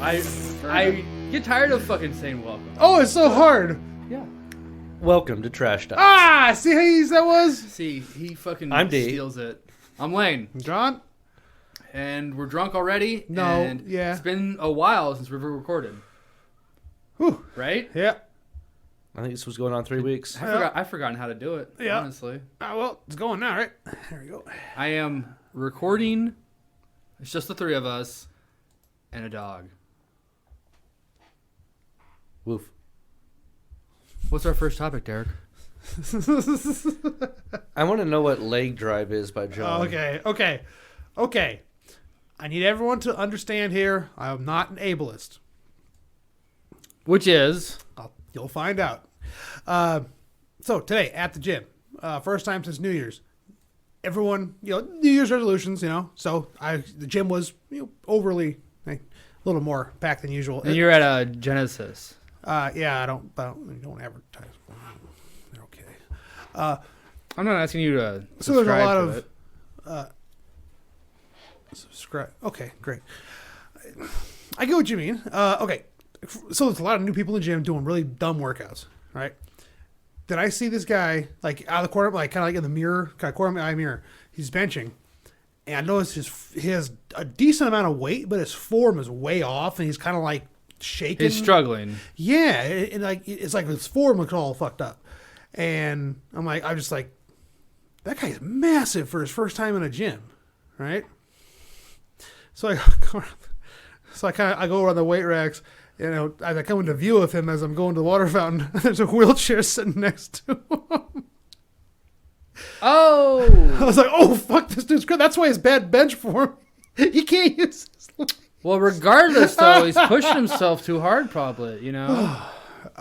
I get tired of fucking saying welcome. Oh, it's so hard. Yeah. Welcome to Trash Talk. Ah, see how easy that was? See, he fucking I'm D. steals it. I'm Lane. John? And we're drunk already. No, and yeah. It's been a while since we've recorded. Whew. Right? Yeah. I think this was going on 3 weeks. I've forgotten how to do it, Yeah. honestly. Well, it's going now, right? There we go. I am recording. It's just the three of us and a dog. Woof. What's our first topic, Derek? I want to know what Leg Drive is by John. Okay. I need everyone to understand here, I am not an ableist. Which is? You'll find out. So today at the gym, first time since New Year's. Everyone, New Year's resolutions, So the gym was overly, a little more packed than usual. And you're at a Genesis. Yeah, I don't advertise. They're okay. I'm not asking you to So there's a subscribe lot to of it. subscribe. Okay, great. I get what you mean. Okay, so there's a lot of new people in the gym doing really dumb workouts, right? Then I see this guy out of the corner, kind of in the mirror, kind of corner of my eye mirror. He's benching, and I notice he has a decent amount of weight, but his form is way off, and he's kind of shaking. He's struggling. Yeah, and it's like his form looks all fucked up, and I'm just like, that guy's massive for his first time in a gym, right? So I go around the weight racks. I come into view of him as I'm going to the water fountain. There's a wheelchair sitting next to him. Oh! I was like, oh, fuck, this dude's good. That's why he's bad bench form. He can't use his legs. Well, regardless, though, he's pushing himself too hard, probably, I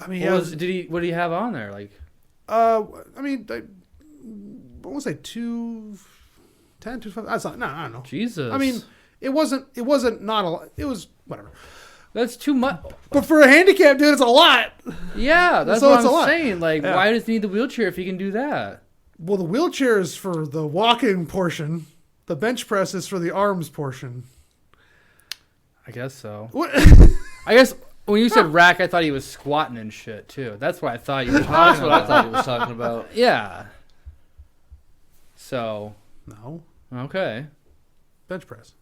mean, what did he have on there? what was I, 210, 205? I don't know. Jesus. I mean, it wasn't not a lot. It was whatever. That's too much. But for a handicap dude, it's a lot. Yeah, that's So what it's a I'm lot. saying. Yeah. Why does he need the wheelchair if he can do that? Well, the wheelchair is for the walking portion. The bench press is for the arms portion. I guess so. What? I guess when you said rack, I thought he was squatting and shit, too. That's what I thought you were That's talking what I about. thought he was talking about. Yeah. So, No. okay. Bench press.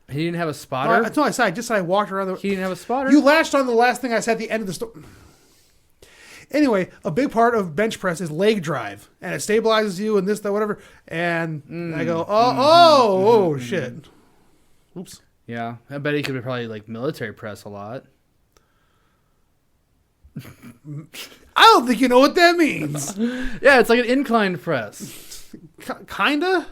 He didn't have a spotter? That's all I said. I just said I walked around the... He didn't have a spotter? You latched on the last thing I said at the end of the story. Anyway, a big part of bench press is leg drive. And it stabilizes you and this, that, whatever. And I go, shit. Oops. Yeah. I bet he could probably, military press a lot. I don't think you know what that means. Yeah, it's like an incline press. Kinda?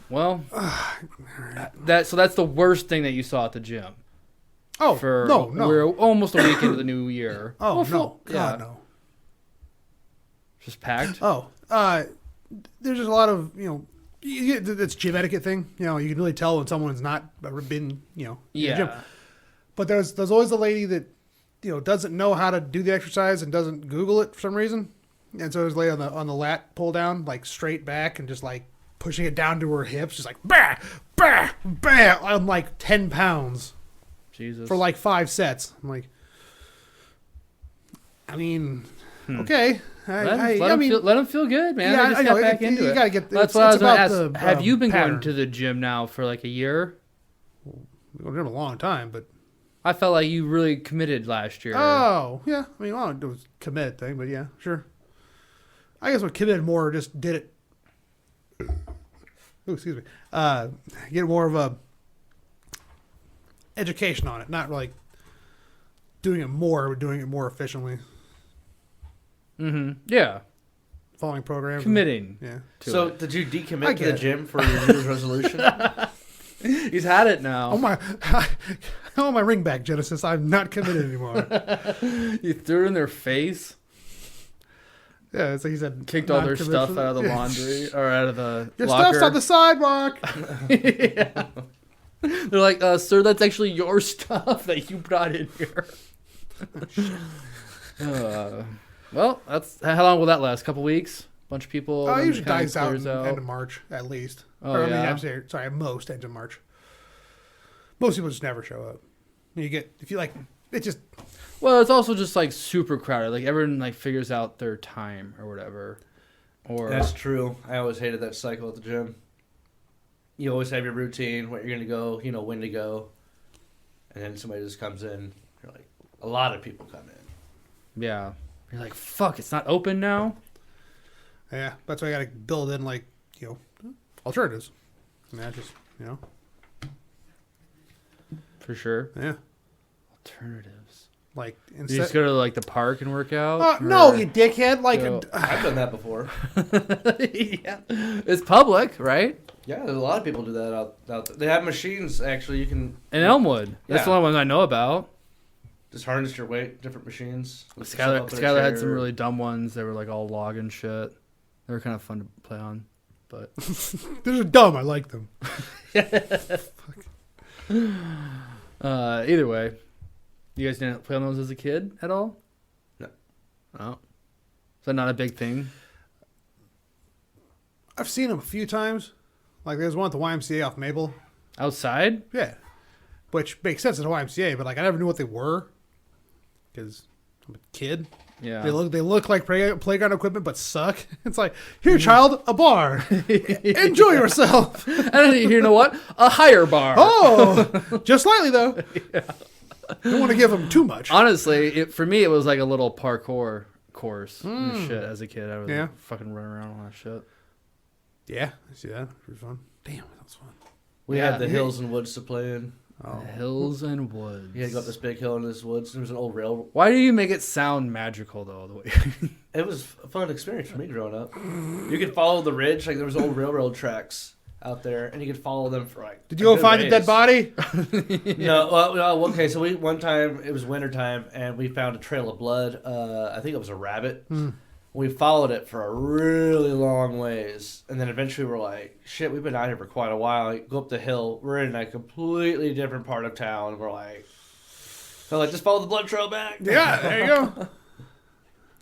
Well, so that's the worst thing that you saw at the gym. Oh, no. We're almost a week into the new year. Oh, Well, no. yeah. God, no. Just packed? Oh, there's just a lot of, it's gym etiquette thing. You can really tell when someone's not been, in the gym. But there's always the lady that, doesn't know how to do the exercise and doesn't Google it for some reason. And so there's a lady on the lat pull down, straight back and just pushing it down to her hips, just bah, bah, bah. I'm 10 pounds. Jesus. For 5 sets. I'm okay. Let him feel good, man. Yeah, I just I know. got back into you it. gotta get. That's It's what I was going to about ask. the Have you been pattern. going to the gym now for a year? We've been doing it a long time, but. I felt like you really committed last year. Oh, yeah. It was a committed thing, but yeah, sure. I guess what committed more just did it. Oh, excuse me. Get more of a education on it, not doing it more, but doing it more efficiently. Mm-hmm. Yeah. Following programs. Committing. So it. did you decommit to the gym for your New Year's resolution? He's had it now. I want my ring back, Genesis. I'm not committed anymore. You threw it in their face. Yeah, it's like he said. Kicked all their stuff out of the laundry or out of the Your locker. stuff's on the sidewalk. Yeah. They're like, sir, that's actually your stuff that you brought in here. Well, that's how long will that last? A couple weeks? Bunch of people. It usually kinda dies out clears in end of March, at least. Oh, or, yeah? I'm sorry, most ends in March. Most people just never show up. If you like, it just... Well, it's also just like super crowded. Like everyone like figures out their time or whatever. Or That's true. I always hated that cycle at the gym. You always have your routine, where you're going to go, when to go. And then somebody just comes in. You're like, a lot of people come in. Yeah. You're like, fuck, it's not open now? Yeah, that's why I got to build in, alternatives. Just, For sure. Yeah. Alternatives. Like, You just go to like the park and work out? No, you dickhead. I've done that before. Yeah. It's public, right? Yeah, there's a lot of people do that out there. They have machines, actually. You can... In Elmwood. That's Yeah. the only one I know about. Just harness your weight, different machines. Skylar had some really dumb ones. They were like all log and shit. They were kind of fun to play on. But they're dumb. I like them. Either way, you guys didn't play on those as a kid at all? No. Oh. Is that not a big thing? I've seen them a few times. Like, there's one at the YMCA off Maple. Outside? Yeah. Which makes sense at the YMCA, but, I never knew what they were. Because I'm a kid. Yeah. They look like playground equipment, but suck. It's like, here, child, a bar. Enjoy yourself. And then you know what? A higher bar. Oh, just slightly, though. Yeah. Don't want to give them too much. Honestly, for me, it was like a little parkour course and shit as a kid. I was fucking running around on that shit. Yeah, I see that. Pretty fun. Damn, that was fun. We had the hills and woods to play in. Oh. Hills and woods. You had to go up this big hill in this woods. There was an old rail. Why do you make it sound magical, though? The way It was a fun experience for me growing up. You could follow the ridge. Like, there was old railroad tracks out there, and you could follow them for like... Did you go find a dead body? No. Well, okay, so one time, it was wintertime, and we found a trail of blood. I think it was a rabbit. We followed it for a really long ways, and then eventually we're like, shit, we've been out here for quite a while. Like, go up the hill. We're in a completely different part of town. We're like, just follow the blood trail back. Yeah, there you go.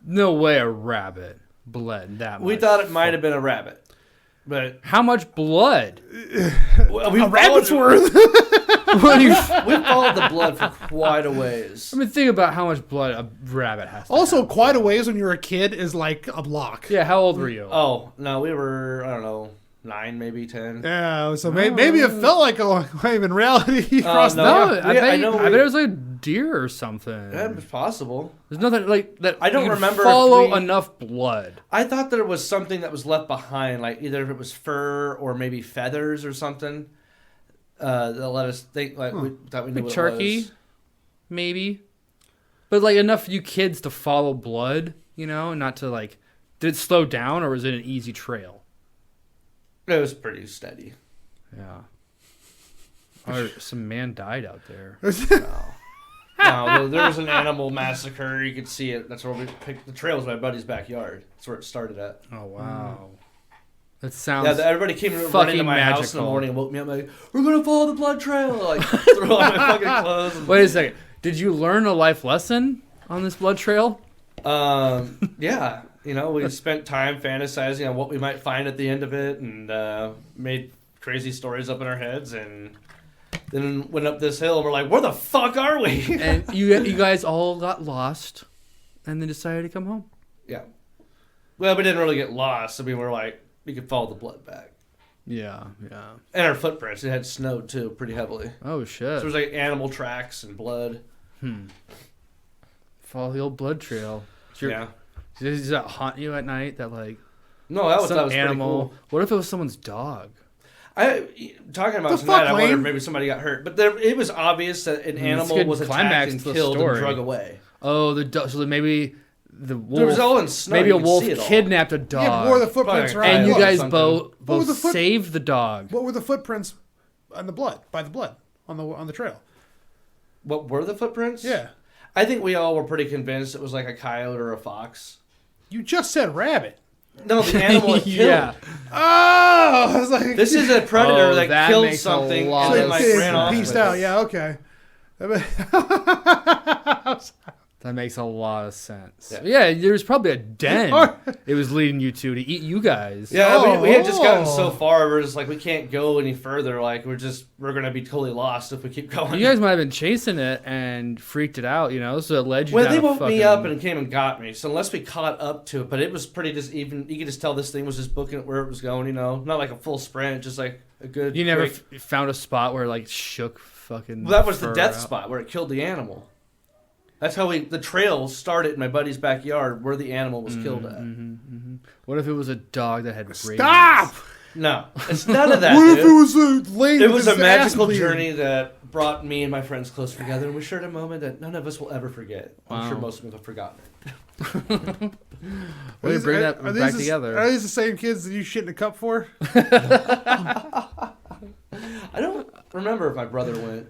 No way a rabbit bled that much. We thought it might have been a rabbit. But how much blood? A rabbit's worth. We followed the blood for quite a ways. I mean, think about how much blood a rabbit has to Also, have. quite a ways when you're a kid is like a block. Yeah, how old were you? Oh, no, we were, I don't know, 9, maybe 10. Yeah, so maybe it felt like a long wave. In reality, you crossed no, the... I bet it was like a deer or something. Yeah, it's possible. There's nothing like that. I don't you remember follow enough blood. I thought there was something that was left behind, like either if it was fur or maybe feathers or something. That let us think we thought we knew Like what turkey, it was. maybe. But like enough you kids to follow blood, and not to like. Did it slow down or was it an easy trail? It was pretty steady. Yeah. Or some man died out there. No, there was an animal massacre. You could see it. That's where we picked. The trail was my buddy's backyard. That's where it started at. Oh wow. That sounds. Yeah, everybody came running to my house in the morning and woke me up like, we're going to follow the blood trail. Like, throw on my fucking clothes. Wait a second. Did you learn a life lesson on this blood trail? Yeah. We spent time fantasizing on what we might find at the end of it and made crazy stories up in our heads and then went up this hill and we're like, where the fuck are we? And you guys all got lost and then decided to come home. Yeah. Well, we didn't really get lost. I mean, we're like, we could follow the blood back. Yeah, yeah. And our footprints. It had snowed, too, pretty heavily. Oh, shit. So there was like animal tracks and blood. Follow the old blood trail. Yeah. Does that haunt you at night? That like no, that was animal. Pretty cool. What if it was someone's dog? Talking about tonight, I wonder if maybe somebody got hurt. But it was obvious that an animal was attacked and killed and drug away. Oh, the dog. So maybe the wolf. It was all in snow. Maybe a wolf kidnapped a dog. Yeah, wore the footprints around. And you guys both saved the dog. What were the footprints on the blood? By the blood on the trail. What were the footprints? Yeah. I think we all were pretty convinced it was like a coyote or a fox. You just said rabbit. No, the animal it killed. Yeah. Oh, I was like, this is a predator that killed something and then ran off. Pieced out. Yeah, okay. That makes a lot of sense. Yeah, there's probably a den it was leading you to eat you guys. Yeah, we had just gotten so far. We're just like, we can't go any further. Like, we're going to be totally lost if we keep going. You guys might have been chasing it and freaked it out, so it led you Well, down they woke me up and came and got me. So unless we caught up to it, but it was pretty just even. You could just tell this thing was just booking it where it was going, Not like a full sprint, just like a good... You never found a spot where it, like, shook fucking... Well, that was the death spot where it killed the animal. That's how the trail started in my buddy's backyard where the animal was killed at. What if it was a dog that had rabies? Stop! No, it's none of that. What if it was a lady? It was a magical journey that brought me and my friends closer together, and we shared a moment that none of us will ever forget. I'm sure most of them have forgotten it. Well, bring that back together. Are these the same kids that you shit in a cup for? I don't remember if my brother went.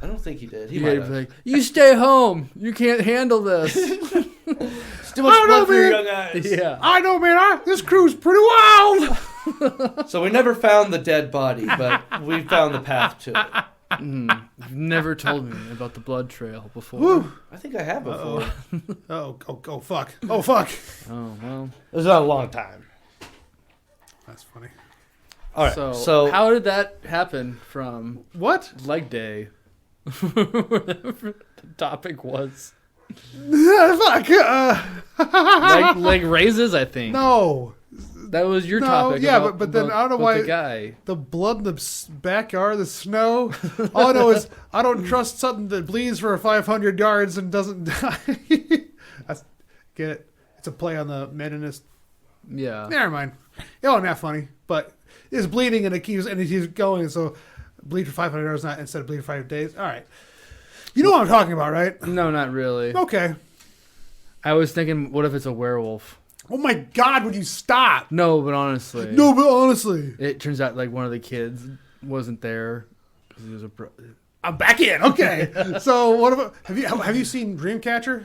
I don't think he did. He might have. Like, you stay home. You can't handle this. It's too much blood for your young eyes. Yeah. I know, man. This crew's pretty wild. So we never found the dead body, but we found the path to it. You've never told me about the blood trail before. Woo. I think I have before. Oh, fuck. Oh, fuck. Oh, well. It was not a long time. That's funny. All right. So how did that happen from What? leg day? Whatever the topic was. Fuck. Leg raises, I think. No. That was your topic. Yeah, but then I don't know why the guy. The blood in the backyard, the snow. All I know is I don't trust something that bleeds for 500 yards and doesn't die. Get it? It's a play on the meninist. Yeah. Never mind. It wasn't that funny, but it's bleeding and he's going. So bleed for 500 yards not instead of bleed for 5 days. All right. You know what I'm talking about, right? No, not really. Okay. I was thinking, what if it's a werewolf? Oh my God! Would you stop? No, but honestly. It turns out like one of the kids wasn't there. He was I'm back in. Okay. So what about have you seen Dreamcatcher?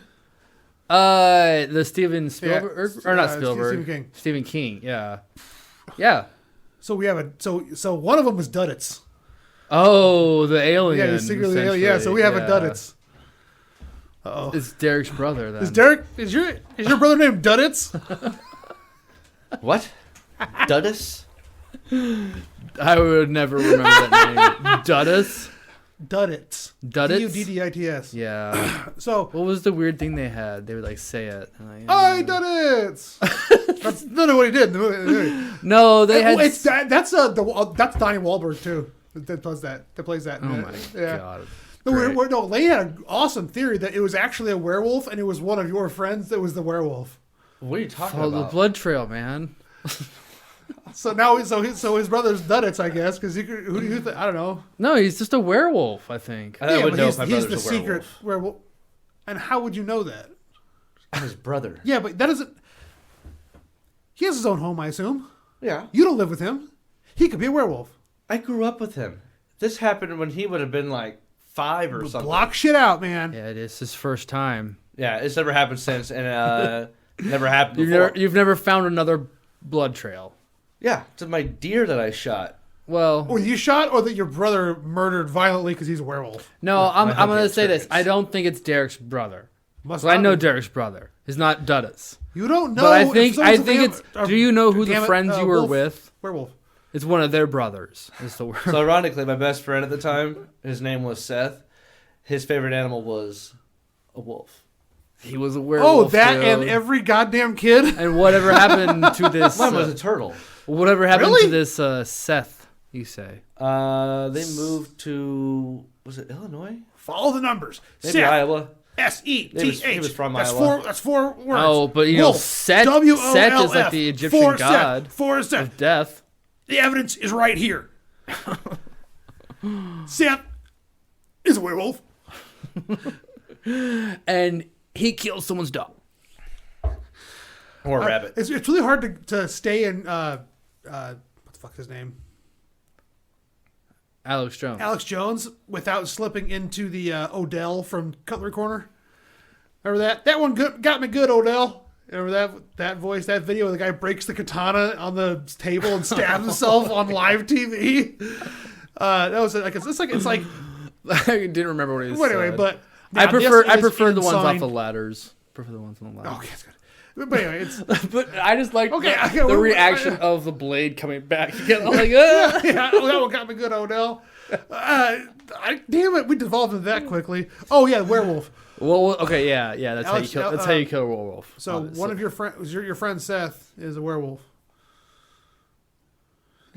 The Steven Spielberg or not Spielberg? Stephen King. Stephen King. Yeah. Yeah. So we have so one of them was Dudits. Oh, the alien. Yeah, he's secretly the alien. Yeah, so we have a Dudits. Uh-oh. It's Derek's brother then. Is your brother named Dudits? What? Dudits? I would never remember that name. Dudits? Dudits. Dudits? Duddits. Yeah. So what was the weird thing they had? They would like say it. I Dudits. That's none of what he did in the movie. No, they had. That's Donnie Wahlberg too. That plays that. Oh my God. No, Lane had an awesome theory that it was actually a werewolf, and it was one of your friends that was the werewolf. What are you talking Follow about? the blood trail, man. So now, so his brother's Dudits, I guess, because who do you think? I don't know. No, he's just a werewolf, I think. I would know he's, if my he's brother's the a werewolf. secret werewolf. And how would you know that? I'm his brother. Yeah, but that doesn't. He has his own home, I assume. Yeah. You don't live with him. He could be a werewolf. I grew up with him. This happened when he would have been like 5 or something. Block shit out, man. Yeah, it is his first time. Yeah, it's never happened since, and never happened before. You've never found another blood trail. Yeah, to my deer that I shot. Well, Or you shot, or that your brother murdered violently because he's a werewolf. no, I'm hunting going to say this. experience. I don't think it's Derek's brother. Must Well, I not know be. Derek's brother. He's not Dudits. You don't know. But I if think someone's it's. Do you know who the damn it, friends you were wolf. with? Werewolf. It's one of their brothers. Is the word. So ironically, my best friend at the time, his name was Seth. His favorite animal was a wolf. He was a werewolf. Oh, that too. and every goddamn kid. And whatever happened to this? Mine was a turtle. Whatever happened Really? to this Seth? You say? They moved to, was it Illinois? Follow the numbers. Maybe Seth. Iowa. S-E-T-H. He was from that's Iowa. That's 4 words. Oh, but you know, Set is like the Egyptian god For Seth. of death. The evidence is right here. Seth is a werewolf. And he killed someone's dog. Or a rabbit. It's really hard to stay in, what the fuck is his name? Alex Jones. Alex Jones without slipping into the Odell from Cutlery Corner. Remember that? That one got me good, Odell. Remember that voice, that video where the guy breaks the katana on the table and stabs himself on live TV? That was like it's like I didn't remember what he was. anyway, but Now, I prefer this is the ones off inside- the ladders. Prefer the ones on the ladders. Okay, that's good. But anyway, it's But I just like Okay, the reaction of the blade coming back again. I'm like, ah! yeah, that one got me good, Odell. Damn it, we devolved into that quickly. Oh yeah, werewolf. Well, okay, yeah. That's Alex, how you kill. That's how you kill a werewolf. So one of your friends, your friend Seth, is a werewolf.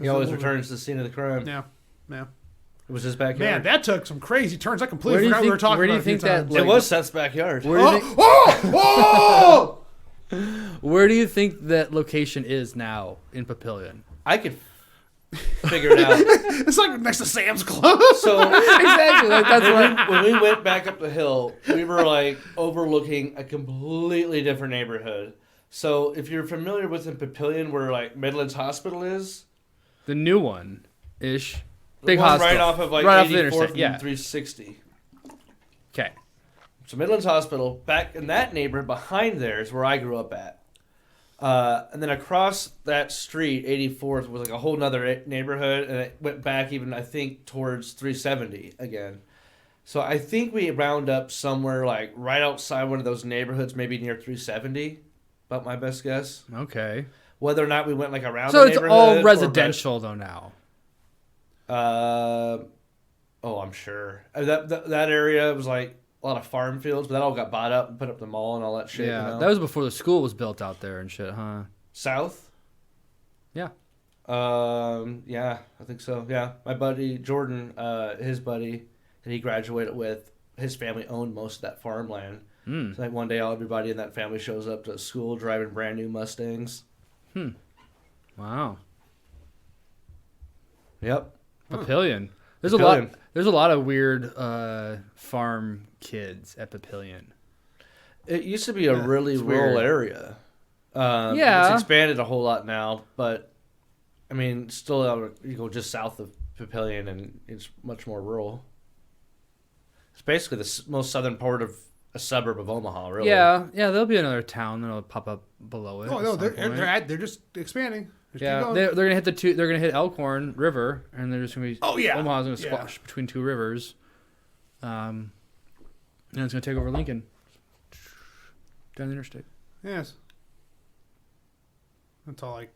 He always returns to the scene of the crime. Yeah, yeah. It was his backyard. Man, that took some crazy turns. I completely Where do you forgot we were think- talking where do about you it a few think that, times. like- it was Seth's backyard. Where do you think? Oh! Where do you think that location is now in Papillion? I could figure it out. It's like next to Sam's Club. So Exactly. Like that's what. when we went back up the hill, we were like overlooking a completely different neighborhood. So if you're familiar with in Papillion, where like Midlands Hospital is, The new one ish. the Big one hospital. right off of like right off the 84th interstate. and Yeah. 360. Okay. So Midlands Hospital, back in that neighborhood behind there is where I grew up at. And then across that street, 84th, was like a whole nother neighborhood, and it went back even, I think, towards 370 again. So I think we round up somewhere like right outside one of those neighborhoods, maybe near 370, about my best guess. Okay. Whether or not we went like around So the it's neighborhood. all residential though now. I'm sure. That area was like a lot of farm fields, but that all got bought up and put up the mall and all that shit. Yeah. You know? That was before the school was built out there and shit, huh? South. Yeah. Yeah, I think so. Yeah, my buddy Jordan, his buddy that he graduated with, his family owned most of that farmland. Mm. So like one day, everybody in that family shows up to school driving brand new Mustangs. Wow. Yep. Papillion. There's Papillion. There's a lot of weird farm kids at Papillion. It used to be a really it's rural weird. area. Yeah. It's expanded a whole lot now, but I mean, still, you go just south of Papillion, and it's much more rural. It's basically the most southern part of a suburb of Omaha, really. Yeah, there'll be another town that'll pop up below it. Oh at no, some point. they're just expanding. Just keep Yeah, going. they're gonna hit they're gonna hit Elkhorn River, and they're just gonna be. Oh, yeah. Omaha's gonna Yeah. squash between two rivers. And it's gonna take over Lincoln. Down the interstate. Yes. That's all like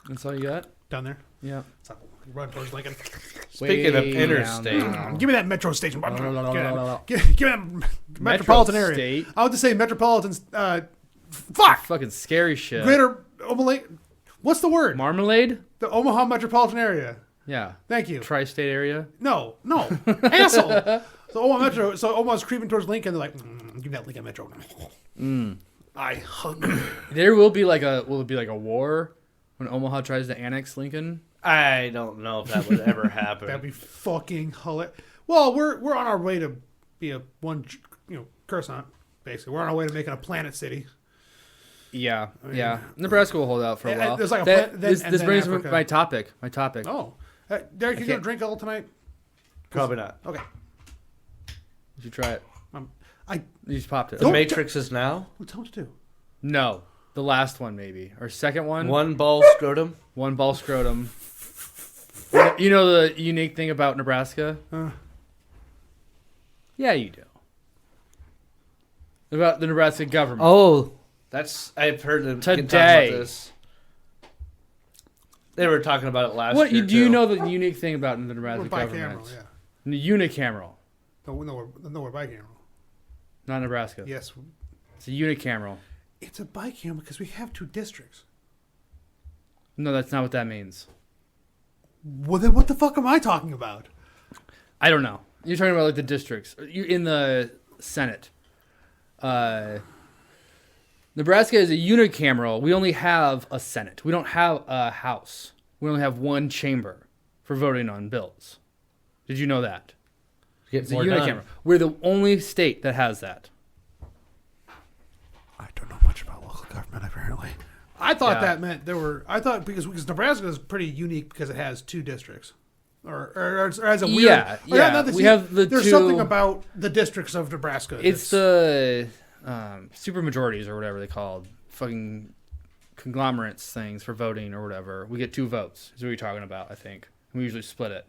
That's all you got. down there. Yeah. It's not run towards Lincoln. Speaking of Way interstate, down. Give me that metro station. Give me that Metro metropolitan area. state. I would just say metropolitan. Fuck. Fucking scary shit. Greater Omaha. What's the word? Marmalade. The Omaha metropolitan area. Yeah. Thank you. Tri-state area. No, asshole. So Omaha Metro. So Omaha's creeping towards Lincoln. They're like, give me that Lincoln Metro. I hunger. There will be like a war when Omaha tries to annex Lincoln. I don't know if that would ever happen. That'd be fucking hilarious. Well, we're on our way to be a Coruscant. Basically, we're on our way to making a planet city. Yeah, yeah. Nebraska will hold out for a while. There's like a this then brings me Africa. my topic. Oh, Derek, you gonna can't- drink all tonight? Probably not. Okay. You should try it. I You just popped it. The Matrix is now what's home to do? No, the last one maybe or second one. one ball scrotum. One ball scrotum. You know the unique thing about Nebraska? Yeah, you do. About the Nebraska government. Oh, I've heard them talk Today. about this. They were talking about it last What year. do you too. know the unique thing about the Nebraska We're government? bicameral, yeah. The unicameral, No, we're bicameral. not Nebraska. Yes, It's a unicameral. it's a bicameral because we have two districts. No, that's not what that means. Well, then what the fuck am I talking about? I don't know. You're talking about like the districts. You're in the Senate. Nebraska is a unicameral. We only have a Senate. We don't have a House. We only have one chamber for voting on bills. Did you know that? Get It's a more unicameral. done. We're the only state that has that. I don't know much about local government, apparently. I thought Yeah. that meant there were. I thought because Nebraska is pretty unique because it has two districts, or has a weird. Yeah, or yeah. not that We you- have the There's two- something about the districts of Nebraska. It's the super majorities or whatever they called. Fucking conglomerates things for voting or whatever. We get 2 votes. Is what you're talking about, I think. We usually split it.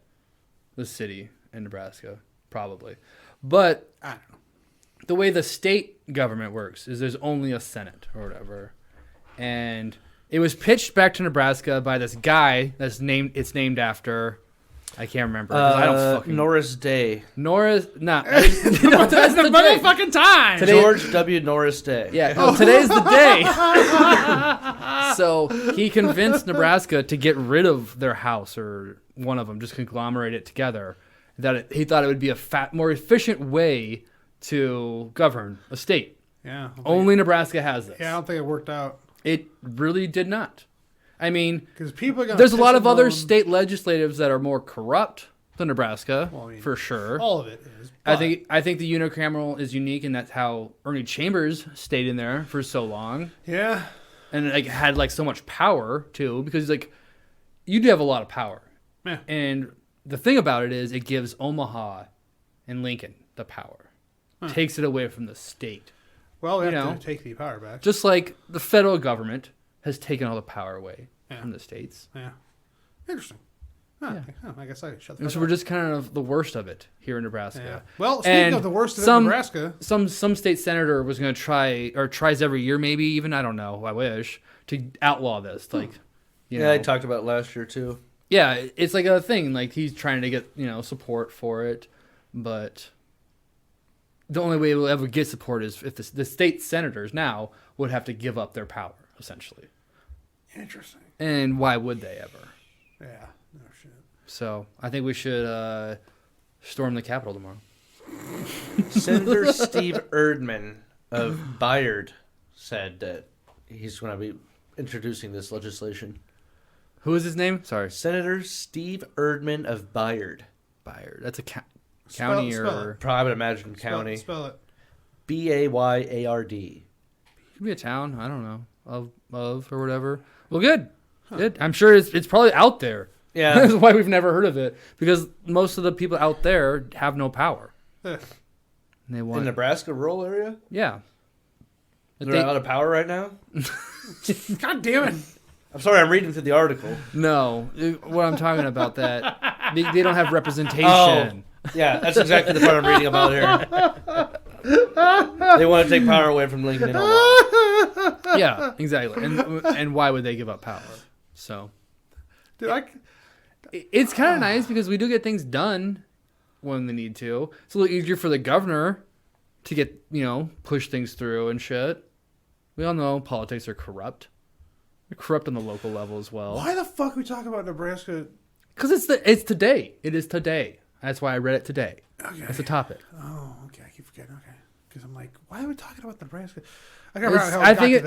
The city in Nebraska, probably. But I don't know. the way the state government works is there's only a Senate or whatever. And it was pitched back to Nebraska by this guy it's named after. I can't remember. I don't fucking Norris Day. That's the motherfucking time. George W. Norris Day. Yeah, today's the day. So he convinced Nebraska to get rid of their house or one of them, just conglomerate it together. He thought it would be a more efficient way to govern a state. Yeah. Only Nebraska has this. Yeah, I don't think it worked out. It really did not. I mean, because people are gonna there's a lot of other state legislatives that are more corrupt than Nebraska, for sure. All of it is. I think the Unicameral is unique, and that's how Ernie Chambers stayed in there for so long. Yeah, and had so much power too, because you do have a lot of power. Yeah. And the thing about it is, it gives Omaha and Lincoln the power, takes it away from the state. Well, we have to take the power back, just like the federal government has taken all the power away from the states. Yeah. Interesting. Huh. Yeah. I guess I shut the fuck So up. we're just kind of the worst of it here in Nebraska. Yeah. Well, speaking of the worst of it in Nebraska. Some state senator was going to try, or tries every year maybe even, I don't know, I wish, to outlaw this. You know. I talked about it last year too. Yeah, it's like a thing. He's trying to get, support for it. But the only way we'll ever get support is if the state senators now would have to give up their power, essentially. Interesting. And why would they ever? Yeah, no shit. So I think we should storm the Capitol tomorrow. Senator Steve Erdman of Bayard said that he's going to be introducing this legislation. Who is his name? Sorry. Senator Steve Erdman of Bayard. Bayard. That's a county or... Probably, I would imagine county. Spell it. Bayard. Could be a town. I don't know. Of or whatever. Well, good. Good. I'm sure it's probably out there. Yeah. That's why we've never heard of it. Because most of the people out there have no power. Yeah. And they want... In Nebraska rural area? Yeah. They're out of power right now? God damn it. I'm sorry, I'm reading through the article. No. What I'm talking about, that they don't have representation. Oh, yeah, that's exactly the part I'm reading about here. They want to take power away from Lincoln and Omaha. Yeah, exactly. And why would they give up power? So, dude, it's kind of nice because we do get things done when they need to. It's a little easier for the governor to get, push things through and shit. We all know politics are corrupt. They're corrupt on the local level as well. Why the fuck are we talking about Nebraska? Because it's today. It is today. That's why I read it today. Okay. That's the topic. Oh, okay. I keep forgetting. Okay. Because I'm like, why are we talking about Nebraska? I think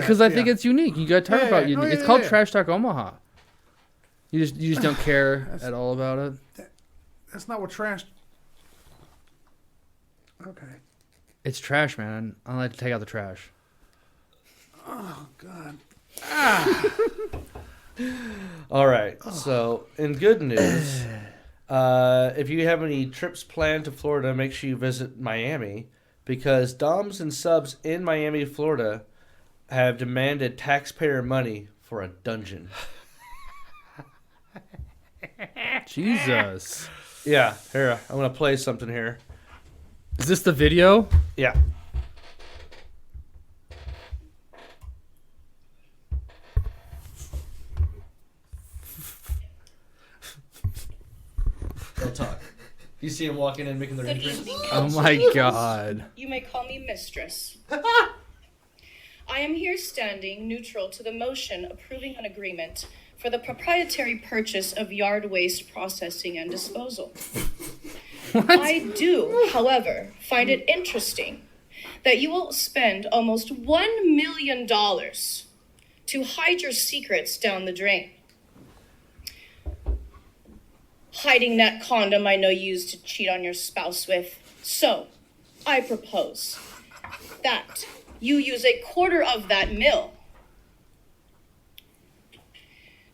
it's unique. You got to talk about unique. It's called Trash Talk Omaha. You just don't care at all about it. That's not what trash. Okay. It's trash, man. I like to take out the trash. Oh God. All right. So, in good news, if you have any trips planned to Florida, make sure you visit Miami, because Doms and Subs in Miami, Florida, have demanded taxpayer money for a dungeon. Jesus. Yeah. Here, I'm gonna play something here. Is this the video? Yeah. They'll talk. You see them walking in, making their entrance. Oh my God. You may call me mistress. I am here standing neutral to the motion approving an agreement for the proprietary purchase of yard waste processing and disposal. I do, however, find it interesting that you will spend almost $1 million to hide your secrets down the drain. Hiding that condom I know you used to cheat on your spouse with. So, I propose that you use a quarter of that mill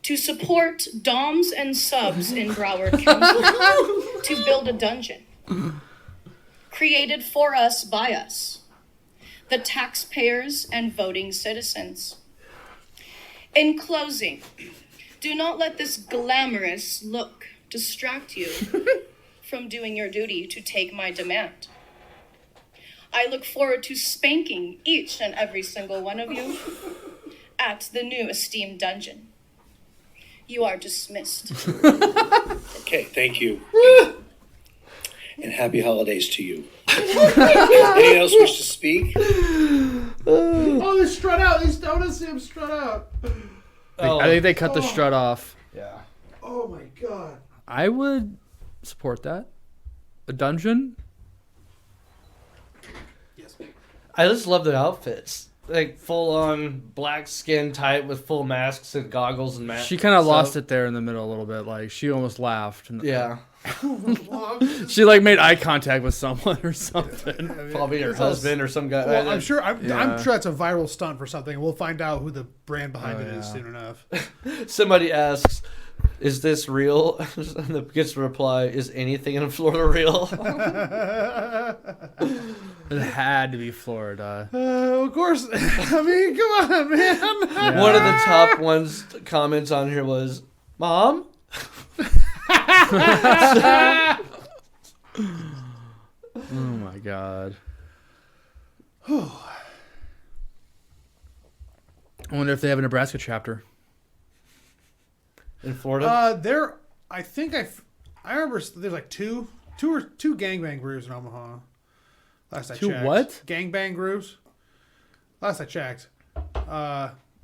to support Doms and Subs in Broward County to build a dungeon created for us by us, the taxpayers and voting citizens. In closing, do not let this glamorous look distract you from doing your duty to take my demand. I look forward to spanking each and every single one of you at the new esteemed dungeon. You are dismissed. Okay, thank you. And happy holidays to you. Anyone else wish to speak? Oh, they strut out. These donuts see them strut out. I think they cut the strut off. Yeah. Oh my god. I would support that. A dungeon? Yes. I just love the outfits. Like full on black skin type with full masks and goggles and masks. She kind of lost it there in the middle a little bit. Like she almost laughed. Yeah. She like made eye contact with someone or something. Probably her husband or some guy. Well, I'm sure that's a viral stunt for something. We'll find out who the brand behind it is yeah. soon enough. Somebody asks, "Is this real?" And gets the reply, "Is anything in Florida real?" It had to be Florida. Of course. I mean, come on, man. Yeah. One of the top ones comments on here was, "Mom." Oh my god. I wonder if they have a Nebraska chapter. In Florida? There, I think I remember there's like two gangbang grooves in Omaha. Last I Two checked. what? Gangbang grooves. Last I checked.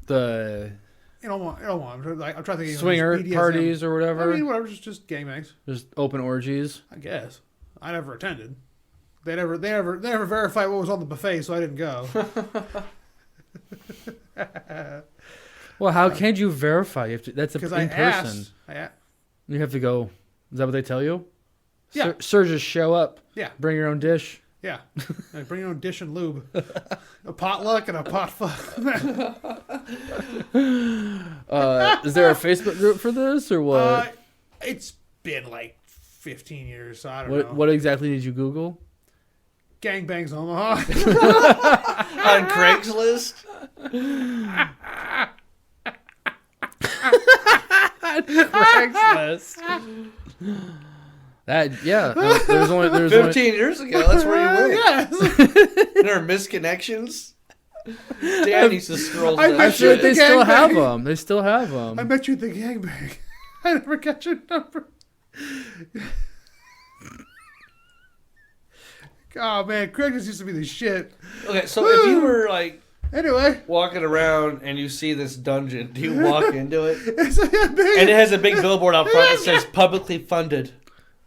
The In Omaha. I'm trying to think of swinger BDSM. parties or whatever. I mean, whatever, just gangbangs. Just open orgies. I guess. I never attended. They never verified what was on the buffet, so I didn't go. Well, how can you verify? You have to, that's Because in person. You have to go. Is that what they tell you? Yeah. Sir, just show up. Yeah. Bring your own dish. Yeah. Bring your own dish and lube. A potluck and a pot fuck. Is there a Facebook group for this or what? It's been like 15 years, so I don't know. What exactly did you Google? Gangbangs Omaha. On Craigslist? Craigslist. There's only 15 years ago, that's where you went. Yes. There are misconnections. Dan needs to scroll I that I'm sure shit. they the still gangbang. have them. They still have I them. met you at the gangbang. I never got your number. Oh man, Craigslist used to be the shit. Okay, so if you were like Anyway, walking around and you see this dungeon, do you walk into it? it's a big. And it has a big billboard out front that says publicly funded.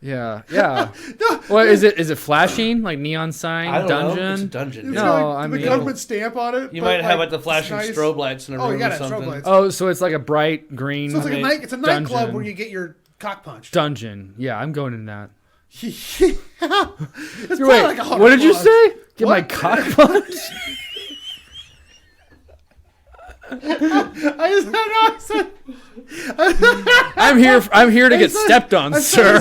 Yeah, yeah. No, Well, is it flashing like neon sign I don't dungeon? know. It's a dungeon. it's No, got, I the mean- government stamp on it. You but, might have like the flashing it's nice. strobe lights in a Oh, room you got or it, strobe something. lights. Oh, so it's like a bright green. So it's like a night. It's a nightclub dungeon. where you get your cock punched. Dungeon. Yeah, I'm going in that. It's Wait, probably like $100. what did you say? Get my What? cock punched? I said, I'm here to get stepped on, sir. I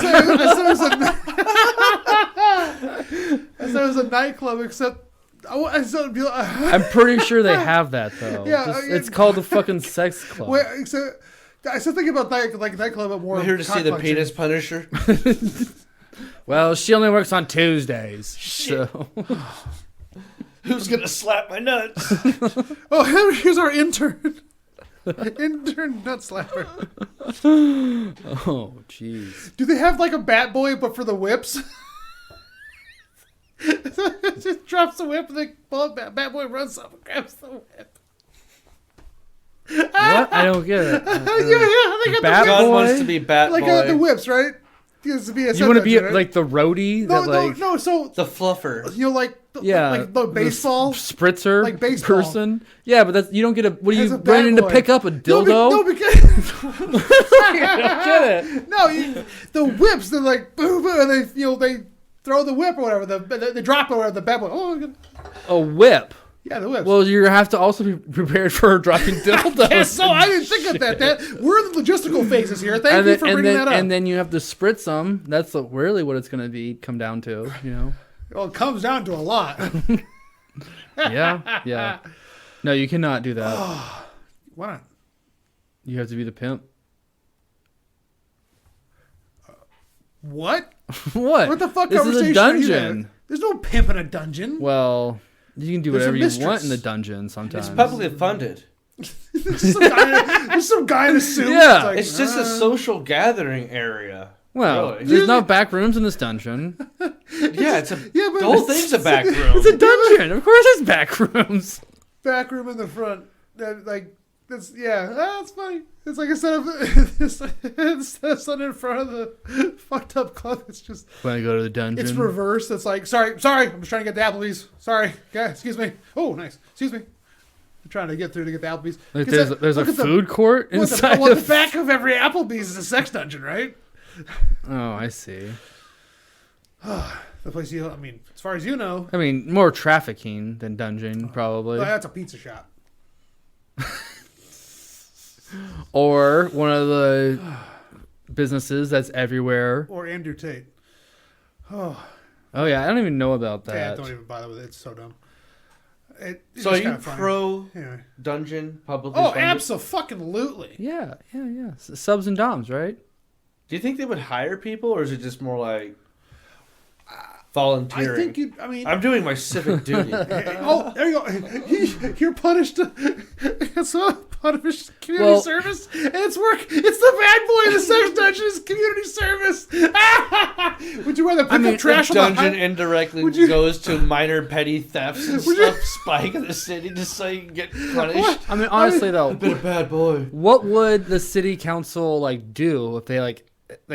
said it was a nightclub, except I'm pretty sure they have that though. Yeah, It's called the fucking sex club. I still think about nightclub, but more. We're here to see cock the punching. penis punisher. Well, she only works on Tuesdays. So Who's gonna slap my nuts? Oh, here's our intern. Intern nut slapper. oh, jeez. Do they have like a bat boy, but for the whips? It just drops the whip, and the bat boy runs up and grabs the whip. What? I don't get it. Yeah, they got Bat the John boy? wants to be bat like boy. the whips, right? You want to be right? Like the roadie? no, that, like, no. So the fluffer. you know, like Yeah, like the baseball. spritzer, like baseball. person. Yeah, but that's you don't get a. What are Has you a bat running to boy. pick up a dildo? No, because Get it? no, the whips. They're like boom, boom, and they throw the whip or whatever. They drop it or whatever. The bat boy. Oh, A whip. yeah, the whips. Well, you have to also be prepared for dropping dildos. Yes, so I didn't think of that. We're in the logistical phases here. Thank you for bringing that up. And then you have to spritz them. That's really what it's going to come down to, you know? Well, it comes down to a lot. Yeah. No, you cannot do that. Why not? You have to be the pimp. What? What? What the fuck This is conversation a are you dungeon. There's no pimp in a dungeon. Well, you can do There's a whatever you want mistress. in the dungeon sometimes. It's publicly funded. There's some guy in a suit. Yeah. like, It's just a social gathering area. Well, Really? there's no back rooms in this dungeon. Yeah, it's a but the whole thing's a back room. It's a dungeon. Of course, there's back rooms. back room in the front. That's funny. It's like instead of something in front of the fucked up club, it's just When I go to the dungeon, it's reversed. It's like sorry, I'm just trying to get the Applebees. Sorry, yeah, excuse me. Oh, nice. Excuse me. I'm trying to get through to get the Applebees. Like 'Cause there's a look at the- food court inside the of. back of every Applebees is a sex dungeon, right? Oh, I see. The place as far as you know, I mean, more trafficking than dungeon, probably. that's a pizza shop. Or one of the businesses that's everywhere. Or Andrew Tate. Oh, yeah, I don't even know about yeah, that. don't even bother with it. It's so dumb. It's So are just you kinda funny. pro Anyway. dungeon publicly Oh, funded? absolutely. Yeah. Subs and doms, right? Do you think they would hire people, or is it just more like I volunteering? think I'm doing my civic duty. oh, there you go. You're punished. It's a punished community Well- service, and it's work. It's the bad boy in the sex dungeon. Is community service. Would you rather pick up trash the on the dungeon high- indirectly Would you- goes to minor petty thefts and Would you- stuff spike in the city just so you can get punished? I mean, honestly though, I've been a bad boy. what would the city council do if they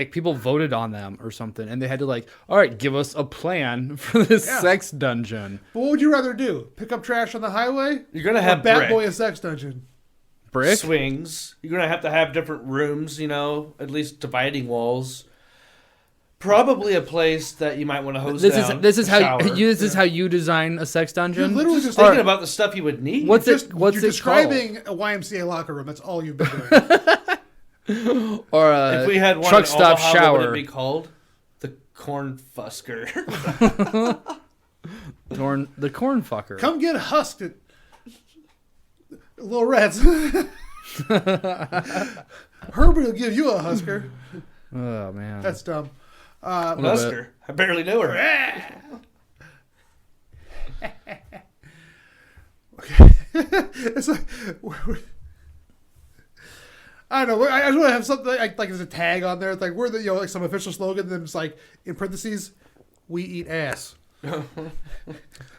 people voted on them or something and they had to all right, give us a plan for this Yeah. sex dungeon? But what would you rather do? Pick up trash on the highway? You're gonna Or have bad brick, boy a sex dungeon? Brick? swings. You're gonna have to have different rooms. At least dividing walls. Probably a place that you might want to hose down. This is a how shower. this is how you design a sex You're dungeon. literally just Thinking thinking about the stuff you would need. What's you're it called? describing a YMCA locker room. That's all you've been doing. Or a If we had one truck in stop Omaha, shower. what would it be called? The corn fusker. The corn fucker. Come get husked at Little Reds. Herbie will give you a Husker. Oh man. That's dumb. Husker. I barely know her. It's like, I don't know. I just want to have something like there's a tag on there. It's like we're the some official slogan. Then it's like in parentheses, we eat ass.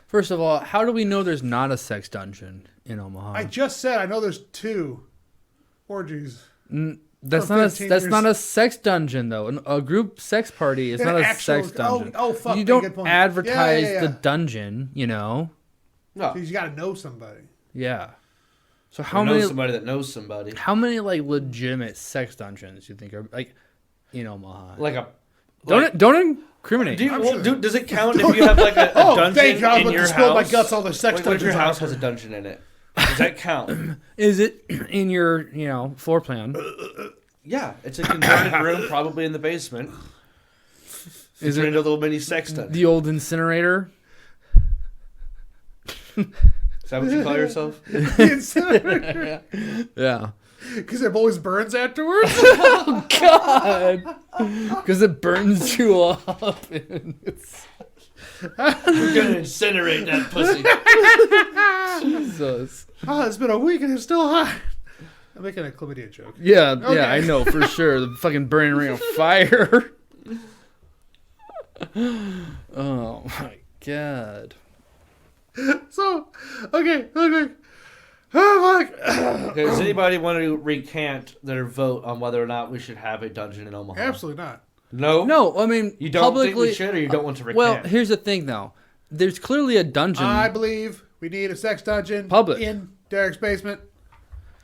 First of all, how do we know there's not a sex dungeon in Omaha? I just said I know there's 2 orgies. That's for not 15 that's years. not a sex dungeon though. A group sex party is An not a actual- sex dungeon. oh, fuck, You man, don't good point. advertise Yeah. the dungeon, No. You got to know somebody. Yeah. So How how many somebody that knows somebody. legitimate sex dungeons do you think are in Omaha? Like a. Don't incriminate. Does it count if you have a dungeon thank God, in but your to spill my house? guts all the sex What if your dungeons house are. has a dungeon in it? Does that count? Is it in your floor plan? Yeah, it's a converted room, probably in the basement. Is Turned it into a little mini sex dungeon. the old incinerator? Is that what you call yourself? Yeah. Because it always burns afterwards. God, because it burns you up. And We're gonna incinerate that pussy. Jesus. Oh, it's been a week and it's still hot. I'm making a chlamydia joke. Yeah, Okay. yeah, I know for sure. The fucking burning ring of fire. Oh my god. So, okay. Oh, fuck. Okay, does anybody want to recant their vote on whether or not we should have a dungeon in Omaha? Absolutely not. No? No, I mean, You don't publicly, think we should, or you don't want to recant? Well, here's the thing, though. There's clearly a dungeon. I believe we need a sex dungeon Public. in Derek's basement.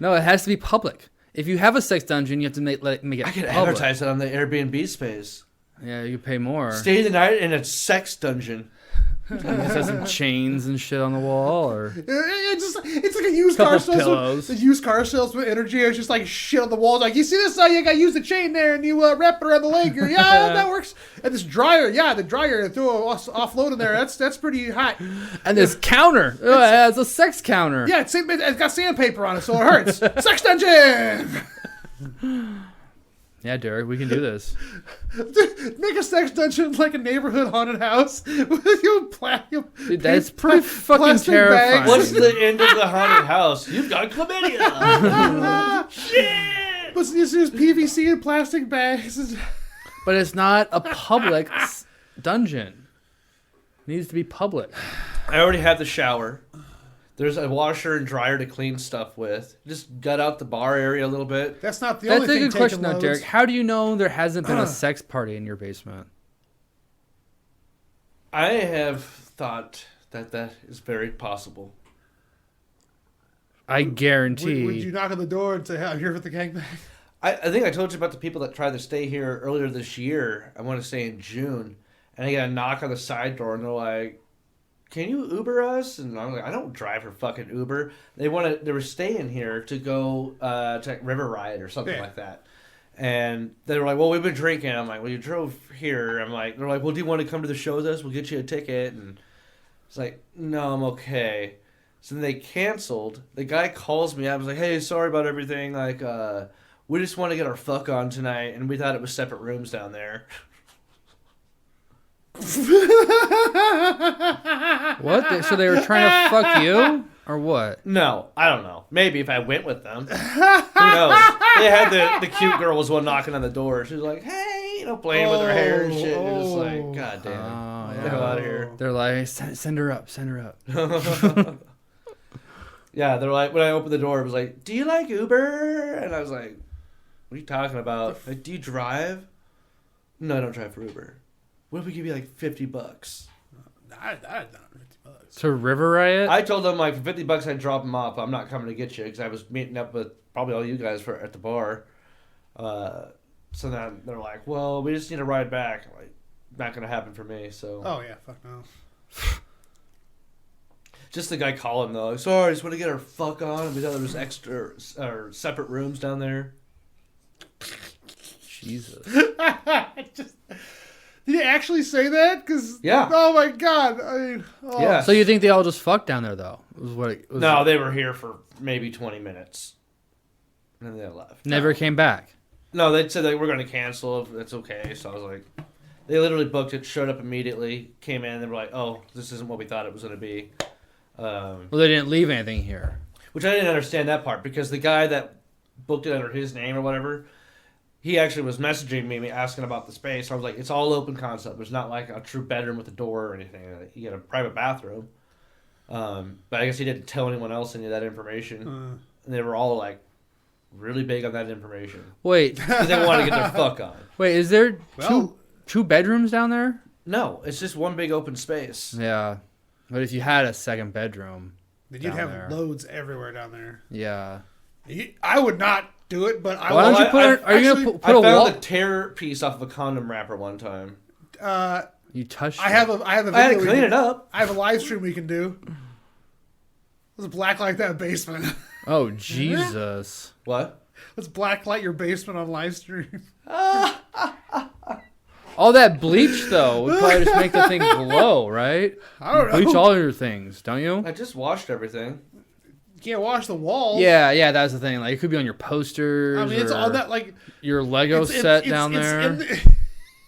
No, it has to be public. If you have a sex dungeon, you have to make it I could public. advertise it on the Airbnb space. Yeah, you pay more. Stay the night in a sex dungeon. Just have some chains and shit on the wall, or It's like a used Couple car salesman. pillows. The used car salesman energy is just like shit on the walls. Like, you see this? You got to use the chain there and you wrap it around the leg. You're, yeah, that works. And this dryer, the dryer, throw a offload in there. That's pretty hot. and this counter. Oh, it has a sex counter. Yeah, it's got sandpaper on it, so it hurts. Sex dungeon. Yeah, Derek, we can do this. Make a sex dungeon like a neighborhood haunted house. Dude, that's pretty fucking plastic terrifying. bags. What's the end of the haunted house? You've got chlamydia. Shit. But you use PVC and plastic bags. But it's not a public dungeon. It needs to be public. I already have the shower. There's a washer and dryer to clean stuff with. Just gut out the bar area a little bit. That's not the That's only a thing good question, taking though, loads. Derek. How do you know there hasn't been a sex party in your basement? I have thought that is very possible. I guarantee. Would you knock on the door and say, "Hey, I'm here for the gangbang"? I think I told you about the people that tried to stay here earlier this year. I want to say in June. And I got a knock on the side door, and they're like, "Can you Uber us?" And I'm like, "I don't drive for fucking Uber." They were staying here to go to River Riot or something like that. And they were like, "Well, we've been drinking." I'm like, "Well, you drove here." They're like, "Well, do you want to come to the show with us? We'll get you a ticket." And it's like, "No, I'm okay." So then they canceled. The guy calls me. I was like, "Hey, sorry about everything. Like, we just want to get our fuck on tonight, and we thought it was separate rooms down there." What? So they were trying to fuck you? Or what? No, I don't know. Maybe if I went with them. Who knows? They had the cute girl was one knocking on the door. She was like, "Hey," playing with her hair and shit. It was like, God damn it. Get the hell out of here. They're like, send her up, send her up. Yeah, they're like, when I opened the door, it was like, "Do you like Uber?" And I was like, "What are you talking about? Like, do you drive?" "No, I don't drive for Uber." "What if we give you like $50? I'd done $50. To River Riot? I told them like for $50 I'd drop them off. I'm not coming to get you because I was meeting up with probably all you guys at the bar. So then they're like, "Well, we just need a ride back." I'm like, not gonna happen for me. So Oh yeah, fuck no. just the guy calling though. Like, "Sorry, I just want to get our fuck on." And we thought there was extra or separate rooms down there. Jesus. Did he actually say that? Because Yeah. Oh my god. I mean, oh. Yeah. So you think they all just fucked down there, though? Was what it was? No, they were here for maybe 20 minutes, and then they left. Never came back. No, they said they were going to cancel. If that's okay. So I was like, they literally booked it, showed up immediately, came in, and they were like, "Oh, this isn't what we thought it was going to be." Well, they didn't leave anything here. Which I didn't understand that part because the guy that booked it under his name or whatever, he actually was messaging me asking about the space. I was like, "It's all open concept. There's not like a true bedroom with a door or anything. You get a private bathroom." But I guess he didn't tell anyone else any of that information. And they were all like really big on that information. Wait, Because they wanted to get their fuck on. wait, is there Well- two bedrooms down there? No, it's just one big open space. Yeah. But if you had a second bedroom. Then you'd down have there. loads everywhere down there. Yeah. I would not do it, but I Why would. don't you put? Are you actually- gonna put I a found wall? a tear piece off of a condom wrapper one time. You touched. I have a I had video to we clean can- it up. I have a live stream we can do. Let's blacklight that basement. Oh Jesus! What? Let's blacklight your basement on live stream. All that bleach though would probably just make the thing glow, right? I don't know. Bleach all your things, don't you? I just washed everything. You can't wash the walls. Yeah, that's the thing. Like it could be on your posters. I mean, it's or on that like your Lego it's- set it's- down it's there. in the-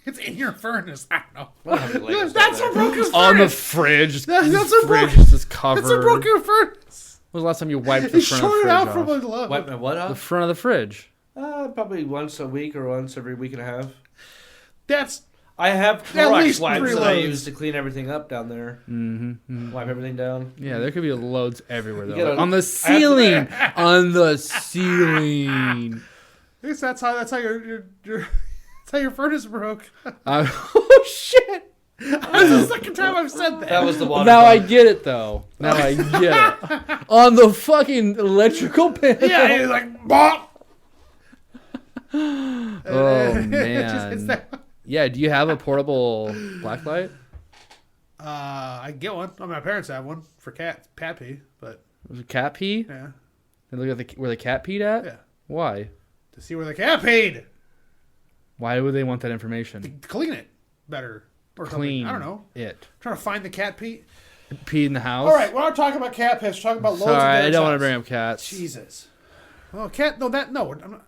it's in your furnace. I don't I don't have any know. Legos That's down a there. broken furnace. On the fridge. That's the a fridge broken- is just covered. It's a broken furnace. When was the last time you wiped the It's front of the shorted fridge out off? from a glove. Wipe my what The off? front of the fridge. Probably once a week or once every week and a half. That's I have At Clorox least wipes 3 that I loads. use to clean everything up down there. Mm-hmm. Wipe everything down. Yeah, there could be loads everywhere though. You gotta- On the ceiling. On the ceiling. I guess that's how your that's how your furnace broke. Oh shit! That's the second time I've said that. That was the water. Now I pump. get it though. Now I get it. On the fucking electrical panel. Yeah, he's like, bop. Oh It's man. that. Yeah. Do you have a portable blacklight? I can get one. I mean, my parents have one for cat pee, but Was it cat pee? yeah, And look at where the cat peed at. yeah, Why? to see where the cat peed, Why would they want that information? clean it better or something. Clean. I don't know. It. Trying to find the cat pee. Pee in the house. All right, we're not talking about cat piss. We're talking about loads. Sorry, of I Derek's don't want to house. bring up cats. Jesus. Well, cat. No, I'm not.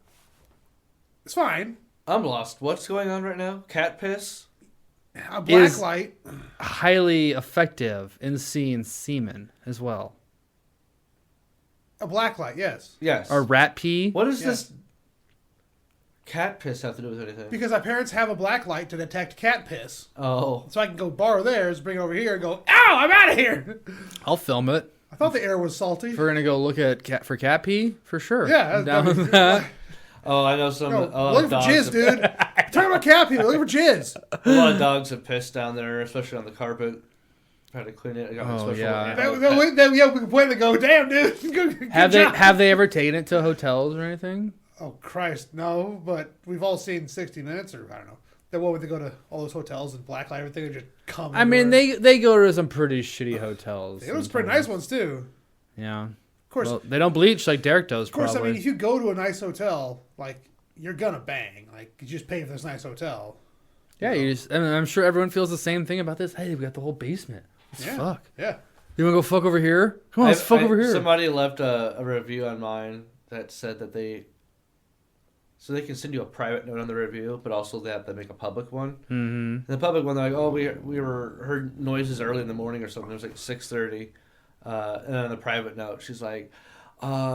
It's fine. I'm lost. What's going on right now? Cat piss? A black Is- light. Highly effective in seeing semen as well. A black light, yes. Yes. Or rat pee. What does Yeah. this cat piss have to do with anything? Because our parents have a black light to detect cat piss. Oh. So I can go borrow theirs, bring it over here, and go, ow, I'm out of here. I'll film it. I thought the air was salty. If we're gonna go look at cat pee for sure. Yeah, I'm down with that. Oh, I know some. No, a lot looking of for dogs jizz, dude. Talking about cat people, looking for jizz. A lot of dogs have pissed down there, especially on the carpet. Try to clean it. I got my Oh, special yeah. Yeah, we can point and go, damn, dude. Good Have job. they ever taken it to hotels or anything? Oh, Christ, no. But we've all seen 60 Minutes, or I don't know. The one where they go to all those hotels and blacklight everything and just come. I mean, everywhere. they go to some pretty shitty hotels. It was pretty nice ones, too. Yeah. Of course, Well, they don't bleach like Derek does, of course. probably. I mean, if you go to a nice hotel, like, you're gonna bang. Like, you just pay for this nice hotel. Yeah, you just. I mean, I'm sure everyone feels the same thing about this. Hey, we got the whole basement. Let's Yeah. fuck. Yeah. You want to go fuck over here? Come on, let's fuck over here. Somebody left a review on mine that said that they can send you a private note on the review, but also they have to make a public one. Mm-hmm. The public one, they're like, oh, we heard noises early in the morning or something. It was like 6:30. And then on the private note, she's like,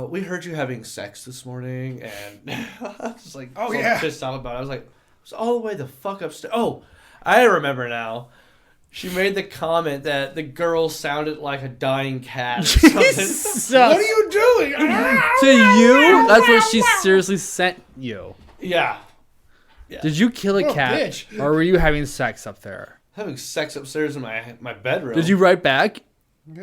we heard you having sex this morning. And I was like, Oh, so yeah. pissed off about it. I was like, it's all the way the fuck upstairs. Oh, I remember now. She made the comment that the girl sounded like a dying cat or something. What are you doing? To you? That's what she seriously sent you. Yeah. Did you kill a What a cat, bitch. or were you having sex up there? Having sex upstairs in my bedroom. Did you write back?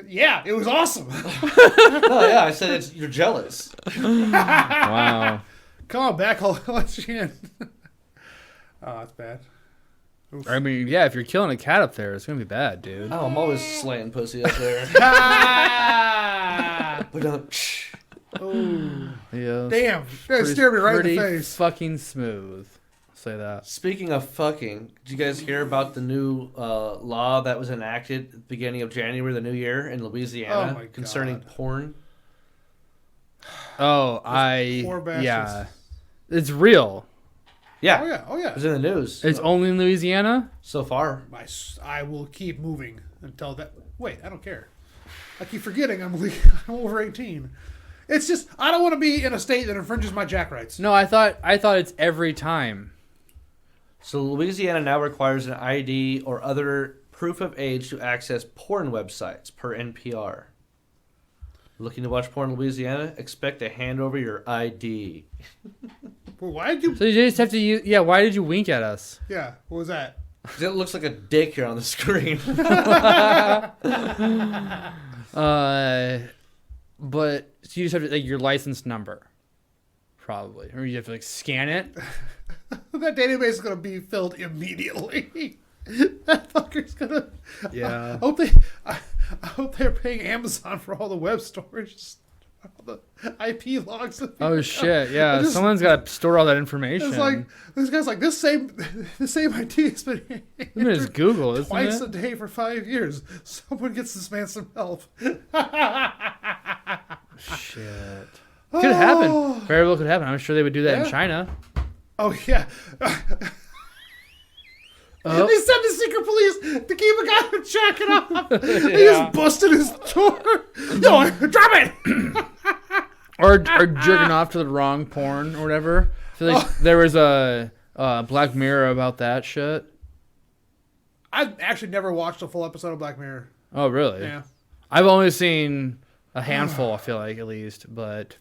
Yeah, it was awesome. Oh, yeah. I said you're jealous. Wow. Come on back, I'll let you in. Oh, that's bad. I mean, yeah, if you're killing a cat up there, it's gonna be bad, dude. Oh, I'm always slaying pussy up there. But don't. Oh, Yeah. damn. That stared me right in pretty the face. fucking smooth. I'll say that. Speaking of fucking, did you guys hear about the new law that was enacted at the beginning of January, the new year, in Louisiana Oh my concerning God. porn? Oh, poor bastards. yeah. It's real. Yeah. Oh, yeah. Oh, yeah. It was in the news. It's only in Louisiana? So far. I will keep moving until that. Wait, I don't care. I keep forgetting I'm over 18. It's just I don't want to be in a state that infringes my jack rights. No, I thought it's every time. So Louisiana now requires an ID or other proof of age to access porn websites, per NPR. Looking to watch porn in Louisiana? Expect to hand over your ID. Well, why did you? So you just have to use. Yeah, why did you wink at us? Yeah. What was that? It looks like a dick here on the screen. But so you just have to, like, your license number, probably, or you have to like scan it. That database is gonna be filled immediately. That fucker's gonna. Yeah. I hope they're paying Amazon for all the web storage, all the IP logs. Oh shit! Yeah, I just- someone's got to store all that information. It's like this guy's like this same ID has been I mean, it's Google, isn't twice a it? day for 5 years. Someone gets this man some help. Shit. Could happen. Oh. Very well could happen. I'm sure they would do that in Yeah. China. Oh yeah. Oh. They sent the secret police to keep a guy from jacking off. They Yeah. just busted his door. No, drop it. Or jerking off to the wrong porn or whatever. I feel like there was a Black Mirror about that shit. I've actually never watched a full episode of Black Mirror. Oh really? Yeah. I've only seen a handful. I feel like, at least, but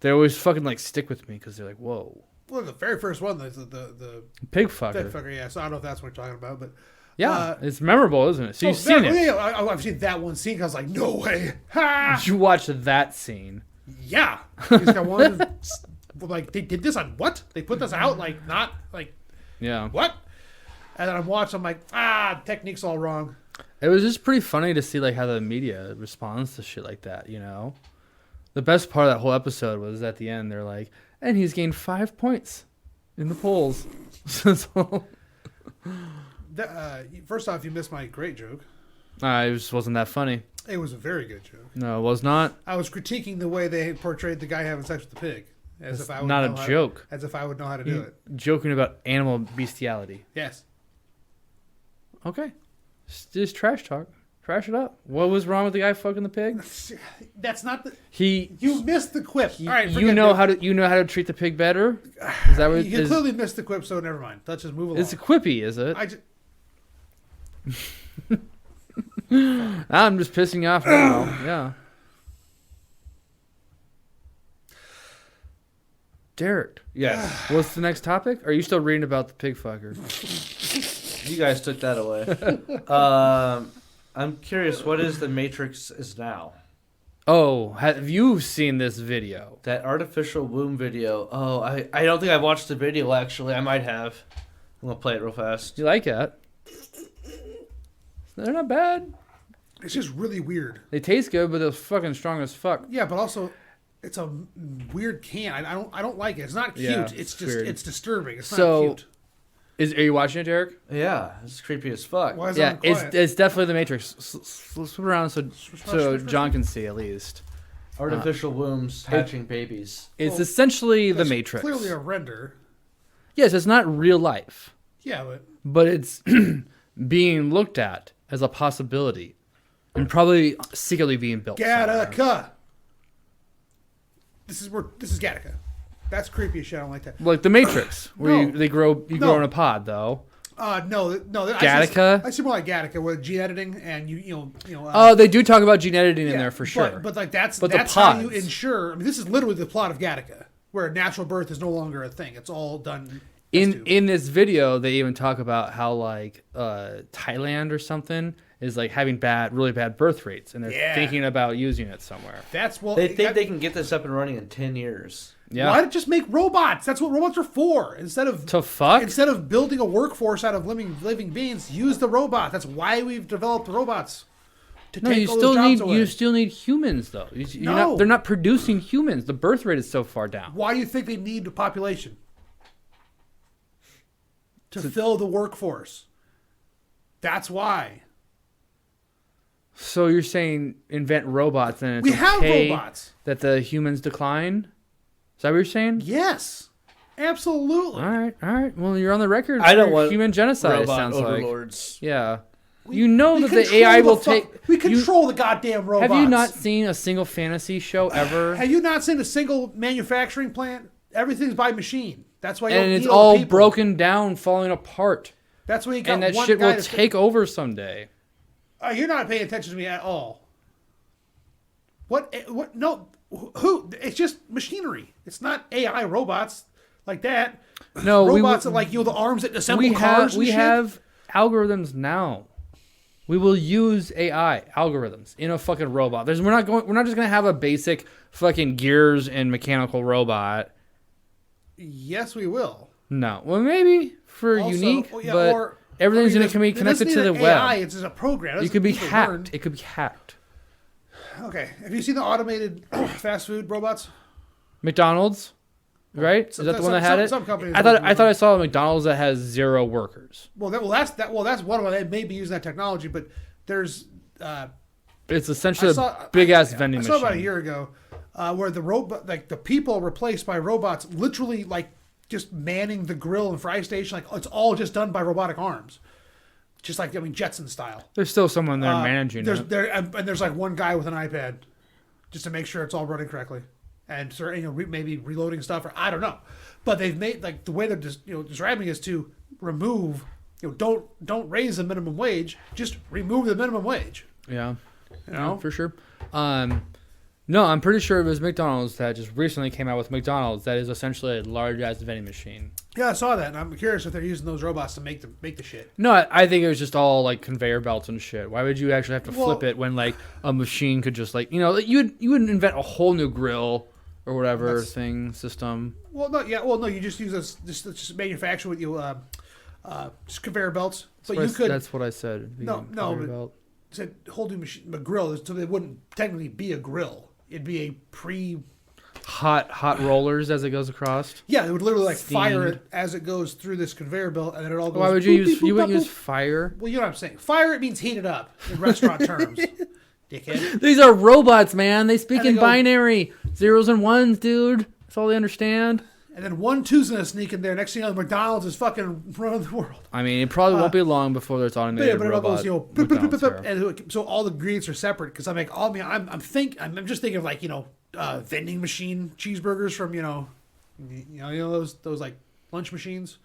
they always fucking like stick with me because they're like, whoa, Well, the very first one, the pig dead fucker. fucker. Yeah, so I don't know if that's what you're talking about, but Yeah, it's memorable, isn't it? So you've seen it. Yeah, I've seen that one scene. 'Cause I was like, no way. Ha! Did you watch that scene? Yeah. He's got one. Like they did this on what? They put this out like not like Yeah. what? And then I'm watching. I'm like, technique's all wrong. It was just pretty funny to see like how the media responds to shit like that, you know? The best part of that whole episode was at the end, they're like, and he's gained 5 points in the polls. So, First off, you missed my great joke. it just wasn't that funny. It was a very good joke. No, it was not. I was critiquing the way they portrayed the guy having sex with the pig. As It's if I would not know a how- joke. As if I would know how to do it. Joking about animal bestiality. Yes. Okay. Just trash talk. Trash it up. What was wrong with the guy fucking the pig? That's not the. He. You missed the quip. All right, You know how to treat the pig better. Is that what? You clearly missed the quip, so never mind. Let's just move along. It's a quippy, is it? I just, I'm just pissing you off now. Yeah. Derek. Yes. What's the next topic? Are you still reading about the pig fucker? You guys took that away. I'm curious, what is the Matrix is now? Oh, have you seen this video? That artificial womb video. Oh, I don't think I've watched the video, actually. I might have. I'm going to play it real fast. Do you like it? They're not bad. it's just really weird. They taste good, but they're fucking strong as fuck. Yeah, but also, it's a weird can. I don't like it. It's not cute. Yeah, it's just weird. it's disturbing. It's So- not cute. Are you watching it, Derek? Yeah, it's creepy as fuck. Why is it Yeah, on quiet? it's definitely the Matrix. Flip it around so John can see at least. Artificial wombs hatching babies. It's Well, essentially the That's Matrix. Clearly a render. Yes, it's not real life, Yeah, but it's being looked at as a possibility, and probably secretly being built. somewhere. Gattaca. This is Gattaca. That's creepy as shit. I don't like that. Like the Matrix, where No. you grow No. in a pod, though. No. Gattaca? I see more like Gattaca with gene editing and you know. Oh, they do talk about gene editing in yeah, there for sure. But like that's But the how you pods. ensure. I mean, this is literally the plot of Gattaca, where natural birth is no longer a thing. It's all done. S2. in this video, they even talk about how like Thailand or something is like having really bad birth rates, and they're Yeah. thinking about using it somewhere. That's well. They think they can get this up and running in 10 years. Yeah, Why not just make robots? That's what robots are for. Instead of building a workforce out of living beings, use the robot. That's why we've developed robots. To no, take you all still those jobs need away. you still need humans though. No. They're not producing humans. The birth rate is so far down. Why do you think they need the population? To fill the workforce. That's why. So you're saying invent robots and it's We have okay robots. that the humans decline? Is that what you're saying? Yes. Absolutely. All right. Well, you're on the record. I don't for want human genocide. It Robot sounds like. overlords. Yeah. You know We that the control AI will take. We control the goddamn robots. Have you not seen a single fantasy show ever? Have you not seen a single manufacturing plant? Everything's by machine. That's why you And don't it's need all people. broken down, falling apart. That's why you got And that one shit guy will take over someday. You're not paying attention to me at all. What? No. Who? It's just machinery. It's not AI robots like that. No, robots are like the arms that assemble we cars. have have algorithms now. We will use AI algorithms in a fucking robot. We're not just gonna have a basic fucking gears and mechanical robot. Yes, we will. No, well maybe for Also, unique, yeah, but or- everything's I mean, gonna be it doesn't connected to need the an web. AI, it's just a program. You could be People hacked. learn. It could be hacked. Okay. Have you seen the automated fast food robots? McDonald's, right? Is that the one that had it? Some companies. I thought I saw a McDonald's that has 0 workers. That's one of them. They may be using that technology, but there's. It's essentially I saw- a big ass vending I machine. saw about a year ago where the robot, like the people are replaced by robots, literally like just manning the grill and fry station. Like it's all just done by robotic arms, just like Jetson style. There's still someone there managing There's it. and there's like one guy with an iPad, just to make sure it's all running correctly, and maybe reloading stuff or I don't know, but they've made like the way they're just describing is to remove don't raise the minimum wage, just remove the minimum wage. Yeah. You know? For sure. No, I'm pretty sure it was McDonald's that just recently came out with McDonald's that is essentially a large ass vending machine. Yeah, I saw that, and I'm curious if they're using those robots to make the shit. No, I think it was just all like conveyor belts and shit. Why would you actually have to flip it when like a machine could just like you wouldn't invent a whole new grill or whatever system. Well, no, yeah, well, no, you just use this, just manufacture with you, just conveyor belts. But you could That's what I said. No, Conveyor but- belt. said whole new machine, a grill, so they wouldn't technically be a grill. It'd be a hot rollers as it goes across. Yeah, it would literally like fire Steamed. it as it goes through this conveyor belt, and then it all goes. Why would you boop, use? beep, You boop, wouldn't bop, use boop. fire. Well, you know what I'm saying. Fire it means heat it up in restaurant terms, dickhead. These are robots, man. They speak And they in go- binary zeros and ones, dude. That's all they understand. And then one two's gonna sneak in there. Next thing you know, McDonald's is fucking running the world. I mean, it probably won't be long before there's automated But it robot. goes, McDonald's here. and so all the ingredients are separate. Because I'm like, I'm just thinking of like vending machine cheeseburgers from those like lunch machines.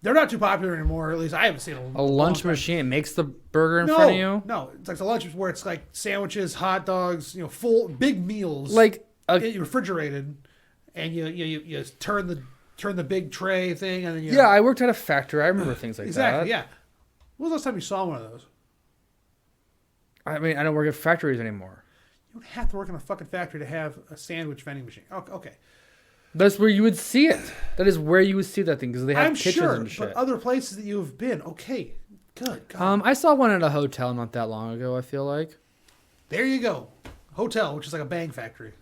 They're not too popular anymore. At least I haven't seen A lunch machine. It makes the burger in front of you? No, it's like the lunch where it's like sandwiches, hot dogs, full big meals, Like refrigerated, and you turn the big tray thing, and then yeah, I worked at a factory. I remember things like exactly, that. yeah. When was the last time you saw one of those? I mean, I don't work at factories anymore. You don't have to work in a fucking factory to have a sandwich vending machine. Okay. That's where you would see it. That is where you would see that thing because they have I'm kitchens sure, and shit. but other places that you have been, okay, good God. I saw one at a hotel not that long ago. I feel like. There you go, hotel, which is like a bang factory,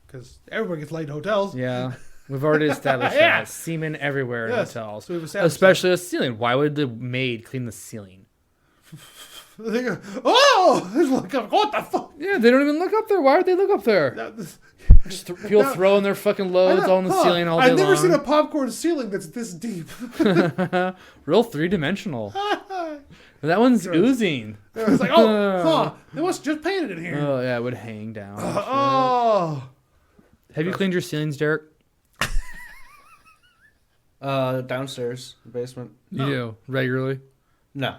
because everybody gets laid in hotels. Yeah, we've already established Yeah. that semen everywhere in Yes. hotels, So we've established especially the ceiling. Why would the maid clean the ceiling? They go, oh, look up, what the fuck? Yeah, they don't even look up there. Why would they look up there? People throwing their fucking loads on the ceiling all day I've never long. seen a popcorn ceiling that's this deep. Real 3-dimensional. That one's oozing. It's like, oh, they must just painted in here. Oh yeah, it would hang down. Oh, Have you cleaned your ceilings, Derek? Downstairs, the basement. You do regularly. No,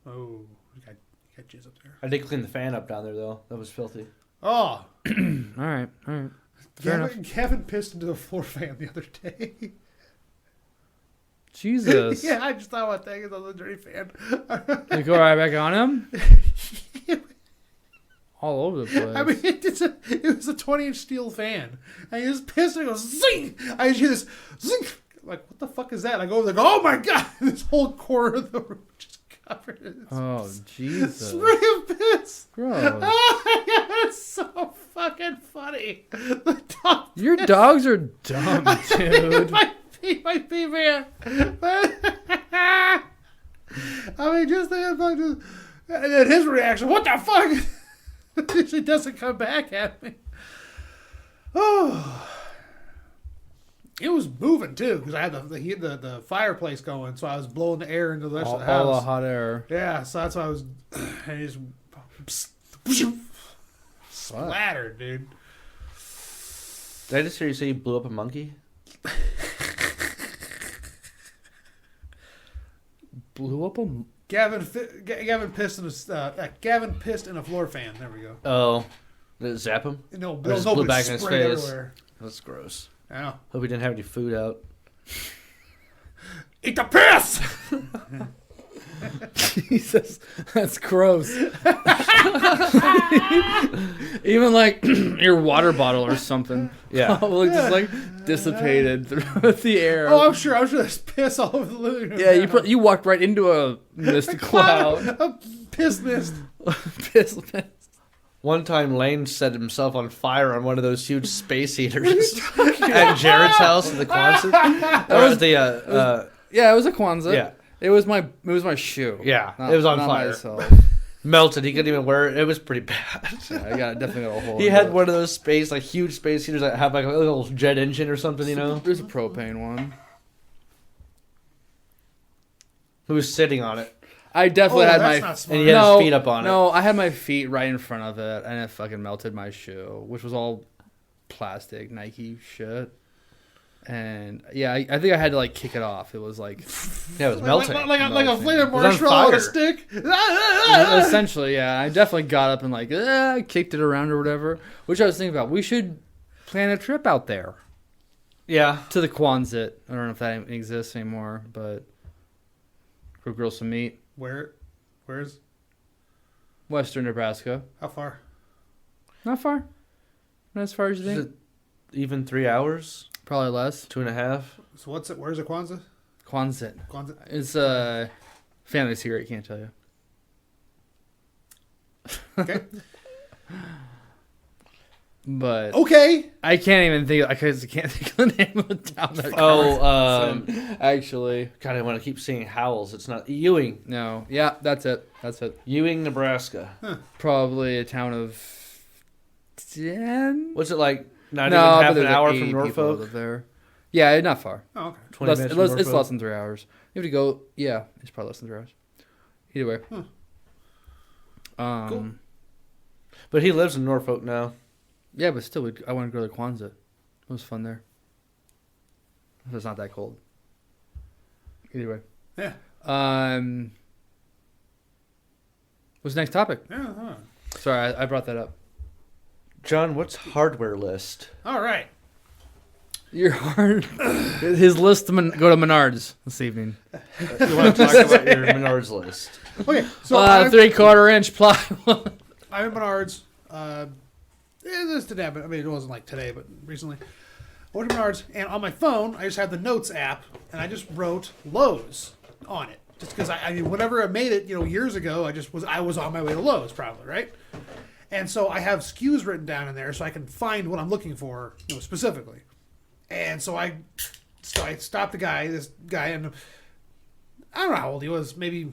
you got jizz up there. I did clean the fan up down there though. That was filthy. Oh, All right. Fair enough. Gavin pissed into the floor fan the other day. Jesus. Yeah, I just thought about that because on the dirty fan. You go right back on him. All over the place. I mean, it was a 20-inch steel fan, and he just pissed and it goes zing. I just hear this zing. I'm like, what the fuck is that? I go over there, oh my god, this whole corner of the room just covered in Oh Jesus. spray of piss. Gross. It's so fucking funny. The dog Your dogs are dumb, dude. my pee man. I mean, just the fuck, and then his reaction, what the fuck? It usually doesn't come back at me. Oh, it was moving too because I had the fireplace going, so I was blowing the air into the rest of the house. All the hot air. Yeah, so that's why I was. And he just splattered, dude. Did I just hear you say you blew up a monkey? Blew up a. Gavin pissed in a floor fan. There we go. Oh, did it zap him? No, Or just no, blew but back in his sprayed face. everywhere. That's gross. Yeah. Hope he didn't have any food out. Eat the piss. Jesus, that's gross. Even like your water bottle or something. Yeah. Probably just like dissipated through the air. Oh, I'm sure there's piss all over the living room. Yeah, you walked right into a mist cloud. A piss mist. Piss mist. One time, Lane set himself on fire on one of those huge space heaters at Jared's house in the Quonset. That was the Yeah, it was a Kwanzaa. Yeah. It was my shoe. Yeah, Not- it was on not fire. myself. Melted. He couldn't even wear it. It was pretty bad. Yeah, I definitely got a hole. He in had it. one of those huge space heaters that have like a little jet engine or something, you know? There's a propane one. Who was sitting on it. I definitely had that's my not smart. And he had his feet up on it. No, I had my feet right in front of it, and it fucking melted my shoe, which was all plastic Nike shit. And yeah, I think I had to like kick it off. It was like Yeah, it was melting. Like a flaming was on marshmallow on fire. a stick. essentially, yeah. I definitely got up and like kicked it around or whatever. Which I was thinking about. We should plan a trip out there Yeah. to the Quonset. I don't know if that exists anymore, but go grill some meat. Where's? Western Nebraska. How far? Not far. Not as far as you Is think. it even 3 hours? Probably less. 2.5? So what's it? Where's the Kwanzaa? Quonset. Kwanzaa. It's a family secret. Can't tell you. Okay. But Okay. I can't even think. I can't think of the name of the town. That Oh, covers it. Actually, God, I want to keep saying Howells. It's not Ewing. no. Yeah, that's it. That's it. Ewing, Nebraska. Probably a town of 10. What's it like Not No, even but half an there's hour like from 80 people Norfolk. live there. Yeah, not far. Oh, okay. 20 minutes from It's Norfolk. less than 3 hours. You have to go. Yeah, it's probably less than 3 hours. Either way. Cool. But he lives in Norfolk now. Yeah, but still, I want to go to Kwanzaa. It was fun there. It's not that cold. Either way. Yeah. What's the next topic? Yeah. Huh. Sorry, I brought that up. John, what's hardware list? All right. Your hard. His list. Go to Menards this evening. You want to talk about your Menards list? Okay. So 3/4 inch plywood. I'm in Menards. This did happen. I mean, it wasn't like today, but recently. I went to Menards, and on my phone, I just had the Notes app, and I just wrote Lowe's on it. Just because I mean, whenever I made it, years ago, I was on my way to Lowe's, probably, right? And so I have SKUs written down in there, so I can find what I'm looking for, specifically. And so I stopped this guy, and I don't know how old he was. Maybe,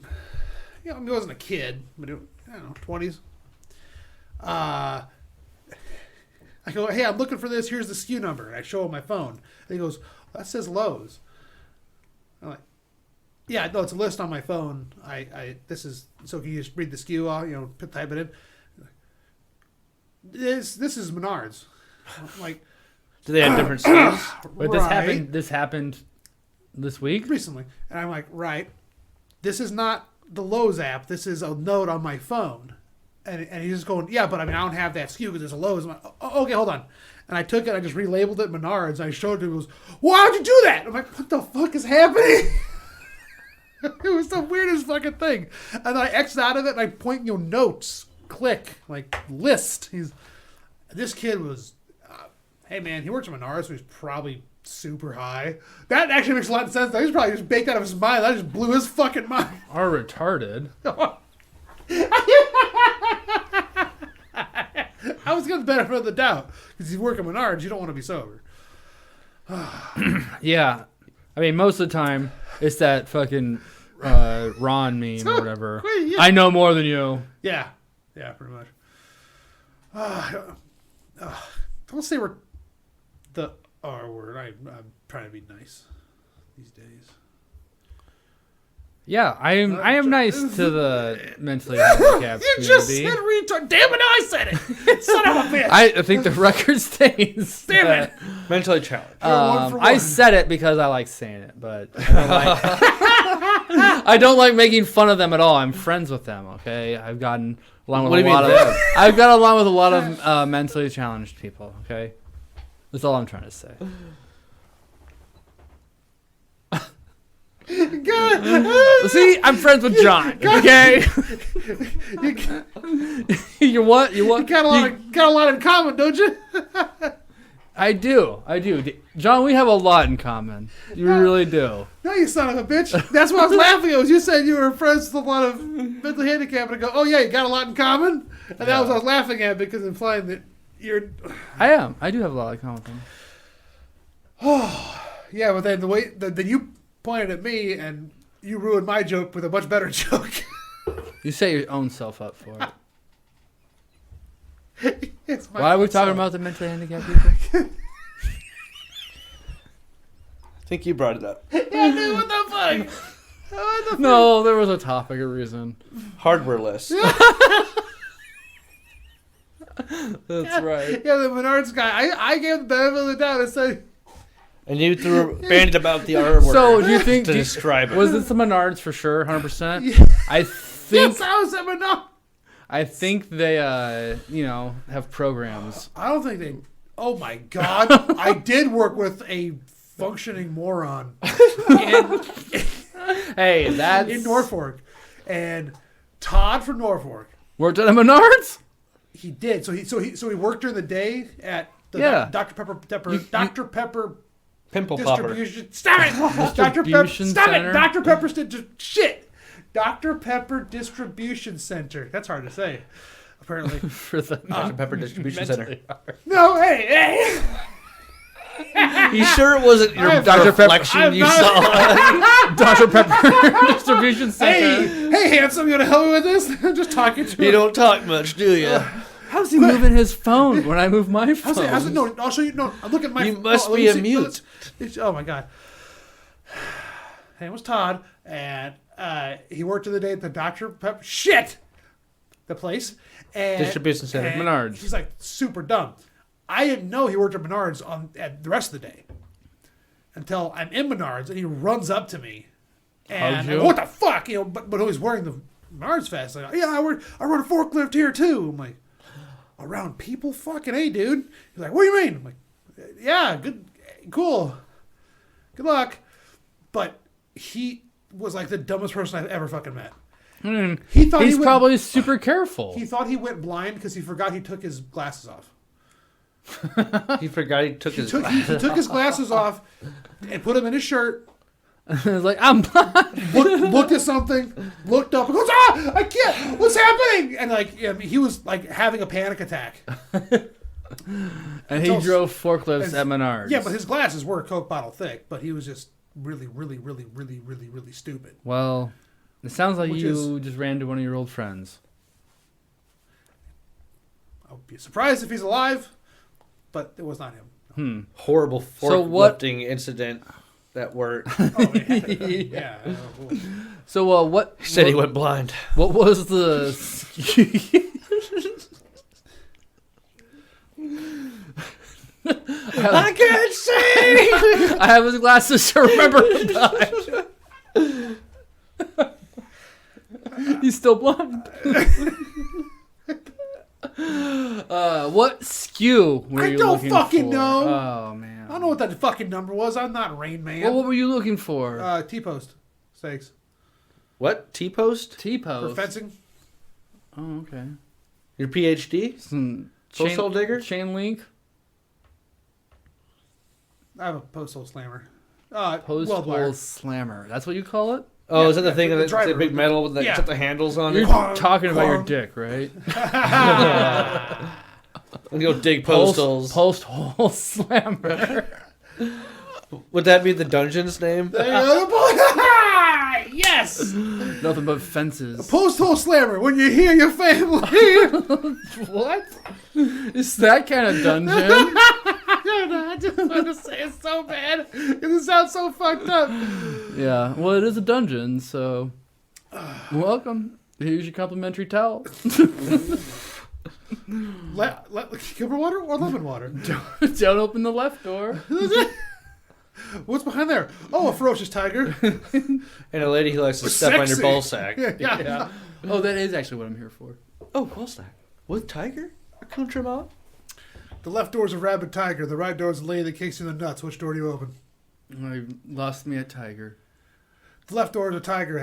he wasn't a kid, but I don't know, 20s. I go, hey, I'm looking for this. Here's the SKU number. And I show him my phone. And he goes, that says Lowe's. I'm like, yeah, no, it's a list on my phone. So can you just read the SKU off, type it in? This is Menards. I'm like, Do they have different SKUs? But right. this happened this week? Recently. And I'm like, right. This is not the Lowe's app. This is a note on my phone. And he's just going, yeah, but I don't have that SKU because there's a Lowe's. I'm like, oh, okay, hold on. And I took it, I just relabeled it Menards. And I showed it to him. He goes, why would you do that? I'm like, what the fuck is happening? It was the weirdest fucking thing. And then I X'd out of it and I point, notes, click, like list. This kid was, hey man, he works at Menards, so he's probably super high. That actually makes a lot of sense. He's probably just baked out of his mind. That just blew his fucking mind. Are retarded. I was getting the benefit of the doubt because he's working Menards. You don't want to be sober. Yeah. I mean, most of the time, it's that fucking Ron meme or whatever. Yeah. I know more than you. Yeah, pretty much. Don't say we're the R word. I'm trying to be nice these days. Yeah, I am nice to the mentally handicapped You community. just said retard. Damn it, I said it. Son of a bitch. I think the record stays. Damn it. Mentally challenged. One for I one. said it because I like saying it, but I don't like making fun of them at all. I'm friends with them. Okay, I've gotten along with What do you mean them? I've got along with a lot of mentally challenged people. Okay, that's all I'm trying to say. God. See, I'm friends with John. Okay, you what? You what? Got a lot in common, don't you? I do. John, we have a lot in common. You really do. No, you son of a bitch. That's why I was laughing at. Was you said you were friends with a lot of mentally handicapped, and I go, oh yeah, you got a lot in common, and that was what I was laughing at because implying that you're. I am. I do have a lot in common with them. Yeah, but then the way then you pointed at me and you ruined my joke with a much better joke. You set your own self up for it. It's my Why are we own talking self. about the mentally handicapped people? I think you brought it up. Yeah, dude, what the fuck? What the No, there was a topic, a reason. Hardware list. That's right. Yeah, the Menards guy. I gave the benefit of the doubt and said, And you threw a bandit about the R word. So, do you think to describe it? was this the Menards for sure, 100%? Yeah. I think yes, I was at Menards. I think they have programs. I don't think they. Oh my God! I did work with a functioning moron Hey, that's in Norfolk, and Todd from Norfolk. Worked at a Menards? He did. So he worked during the day at the Yeah. Dr. Pepper Pimple popper. distribution. Stop it, Dr. Pepper. Distribution Stop center. it, Dr. Pepper. Shit, Dr. Pepper Distribution Center. That's hard to say. Apparently. For the Dr. Pepper Distribution Center. No, hey. You sure it wasn't your Dr. Pepper- reflection you saw? Dr. Pepper Distribution Center. Hey, handsome, you want to help me with this? I'm just talking to You him. don't talk much, do you? How's he moving his phone when I move my phone? No, I'll show you. No, look at my. You must let be me a see. mute. Oh my god. His name was Todd, and he worked in the day at the Dr. Pepper. Shit. The place. And, Distribution center. and Menards. He's like super dumb. I didn't know he worked at Menards at the rest of the day until I'm in Menards and he runs up to me and Hugged I you? go, what the fuck, but he was wearing the Menards vest. Like, yeah, I run a forklift here too. I'm like, around people, fucking hey, dude. He's like, what do you mean? I'm like, yeah, good, cool, good luck. But he was like the dumbest person I've ever fucking met. He thought he's probably super careful. He thought he went blind because he forgot he took his glasses off. He forgot he took his. He took his glasses off and put them in his shirt. It's like, I'm blind. Looked at something, looked up, and goes, "Ah, I can't! What's happening?" And like, he was like having a panic attack. And he drove forklifts at Menards. Yeah, but his glasses were a Coke bottle thick, but he was just really, really, really, really, really, really stupid. Well, it sounds like Which you just ran to one of your old friends. I would be surprised if he's alive, but it was not him. Horrible forklifting incident that worked. Oh, yeah. So what? He said he what, went blind. What was the? I can't see. I have his glasses to remember to die. He's still blind. What SKU were you looking for? I don't fucking know. Oh man. I don't know what that fucking number was. I'm not Rain Man. Well, what were you looking for? T-post steaks What? T-post? for T-post. fencing. Oh, okay. Your PhD? Some Postal digger? Chain link. I have a postal slammer. Post weld wire. hole slammer. That's what you call it? Oh, is that the thing the that's the driver. big metal with the, Yeah. got the handles on You're it? talking about your Clunk. dick, right? And go dig postals. Post hole slammer. Would that be the dungeon's name? Yes! Nothing but fences. Postal slammer, when you hear your family. What? Is that kind of dungeon? I just want to say it so bad because it sounds so fucked up. Yeah. Well, it is a dungeon, so welcome. Here's your complimentary towel. Cucumber water or lemon water? Don't open the left door. What's behind there? Oh, a ferocious tiger. And a lady who likes to step on your Sexy. ball sack. Yeah. Oh, that is actually what I'm here for. Oh, ball sack. With tiger? A country mom? The left door is a rabid tiger. The right door is a lady that kicks you in the nuts. Which door do you open? I lost me a tiger. The left door is a tiger.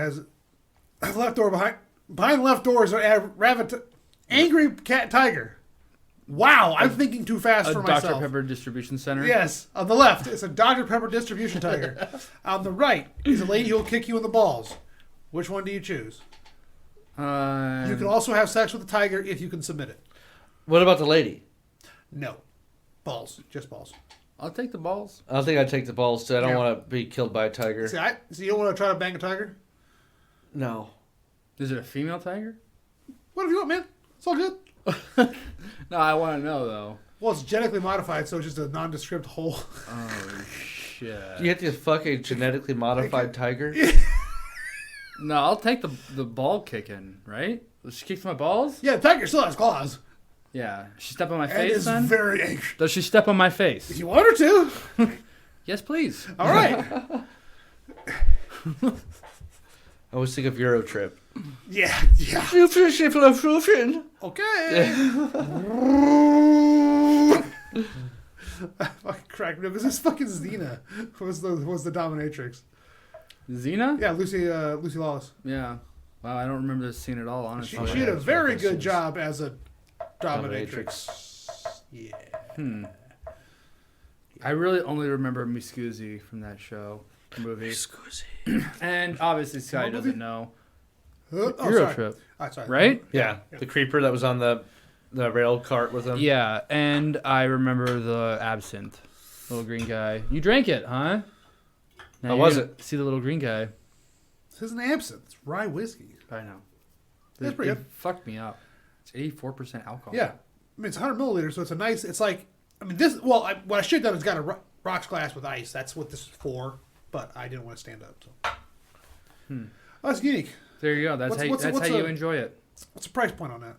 The left door behind the left door is a rabid, angry cat tiger. Wow, I'm thinking too fast A for Dr. myself. Pepper distribution center. Yes, on the left, it's a Dr. Pepper distribution tiger. On the right is a lady who will kick you in the balls. Which one do you choose? You can also have sex with the tiger if you can submit it. What about the lady? No. Balls. Just balls. I'll take the balls. I don't think I'd take the balls too. I don't Yeah. want to be killed by a tiger. See, you don't want to try to bang a tiger? No. Is it a female tiger? Whatever you want, man. It's all good. No, I want to know though. Well, it's genetically modified, so it's just a nondescript hole. Oh shit. You have to fuck a genetically modified tiger? No, I'll take the ball kicking, right? She kicks my balls? Yeah, the tiger still has claws. Yeah. She step on my And face is then? very angry. Does she step on my face? If you want her to. Yes, please. All right. I always think of Euro Trip. Yeah. Okay. I fucking cracked me up because this fucking Xena was the dominatrix. Xena? Yeah, Lucy Lawless. Yeah. Wow, I don't remember this scene at all, honestly. She did a very good job as a dominatrix. Yeah. I really only remember Miscusi from that movie. And obviously Sky What movie? doesn't know. Oh, Euro sorry. Trip, Sorry. right? Yeah. The creeper that was on the rail cart with him. Yeah, and I remember the absinthe. Little green guy. You drank it, huh? Now How you're was gonna it? See the little green guy. This isn't absinthe. It's rye whiskey. I know. That's pretty good. Fucked me up. It's 84% alcohol. Yeah. mean, it's 100 milliliters, so it's a nice. It's like, I mean, this. Well, what I should have done is got a rocks glass with ice. That's what this is for. But I didn't want to stand up. So. Oh, that's unique. There you go. That's how you enjoy it. What's the price point on that?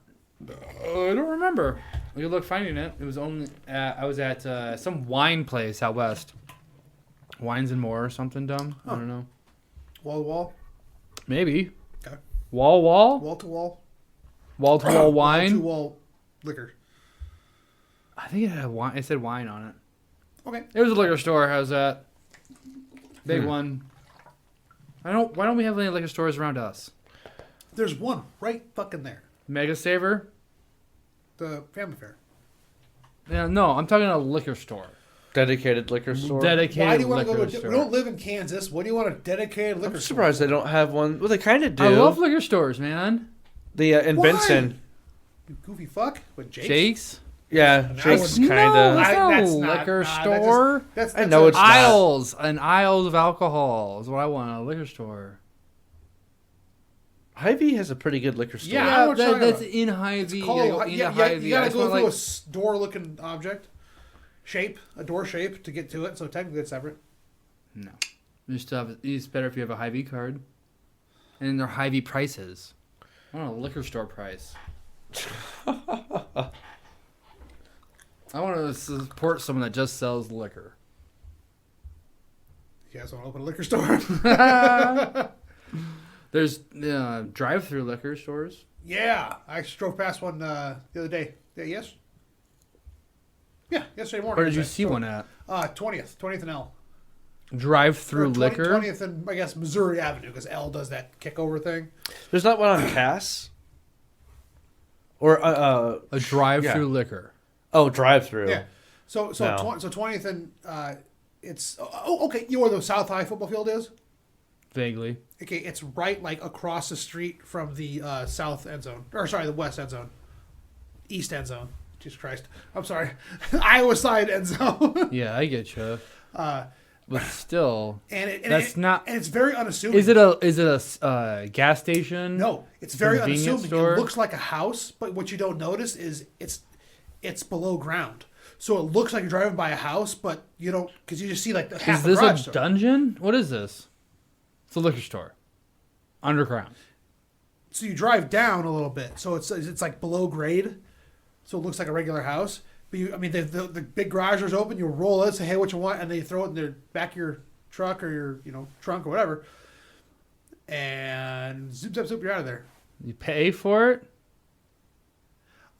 I don't remember. Good luck finding it. It was only I was at some wine place out west. Wines and More or something dumb. I don't know. Wall to wall. Maybe. Okay. Wall. Wall to wall. Wall to wall wine. Wall to wall liquor. I think it had wine. It said wine on it. Okay. It was a liquor store. How's that? Big one. Why don't we have any liquor stores around us? There's one right fucking there. Mega Saver? The Family Fair. Yeah, no, I'm talking a liquor store. Dedicated liquor store. Dedicated Why do you want to liquor go to? store. We don't live in Kansas. What do you want a dedicated liquor I'm store? surprised they don't have one. Well, they kind of do. I love liquor stores, man. The in Why? Benson. You goofy fuck with Jake's. Jake's? Yeah, No, Jake's No, kind that's of. not a that's not- liquor nah, store. That's I know it's not. Aisles and aisles of alcohol is what I want in a liquor store. Hy-Vee has a pretty good liquor store. Yeah, I know what you're talking that's about. in Hy-Vee. It's You gotta go called, into you Hy-Vee. gotta I just go want, through like, a door-looking object, a door shape to get to it. So technically, it's separate. No, it's better if you have a Hy-Vee card, and they're Hy-Vee prices. I want a liquor store price. I want to support someone that just sells liquor. You guys want to open a liquor store? There's drive-through liquor stores. Yeah, I actually drove past one the other day. Yeah, yesterday morning. Where did you see one at? 20th and L. Drive-through Or 20 liquor. 20th and I guess Missouri Avenue because L does that kickover thing. There's not one on Cass. Or A drive-through liquor. drive-through. Yeah. So No. 20th and it's okay. You know where the South High football field is? Vaguely. Okay, it's right like across the street from the south end zone, or sorry, the west end zone, east end zone. Jesus Christ, I'm sorry, Iowa side end zone. Yeah, I get you. But still, not. And it's very unassuming. Is it a gas station? No, it's very Convenience unassuming. store? It looks like a house, but what you don't notice is it's below ground. So it looks like you're driving by a house, but you don't because you just see like half Is the this garage a door. dungeon? What is this? It's a liquor store. Underground. So you drive down a little bit, so it's like below grade, so it looks like a regular house. But the big garage doors open. You roll it, say hey, what you want, and then you throw it in the back of your truck or your trunk or whatever, and zoop zap zoop, you're out of there. You pay for it?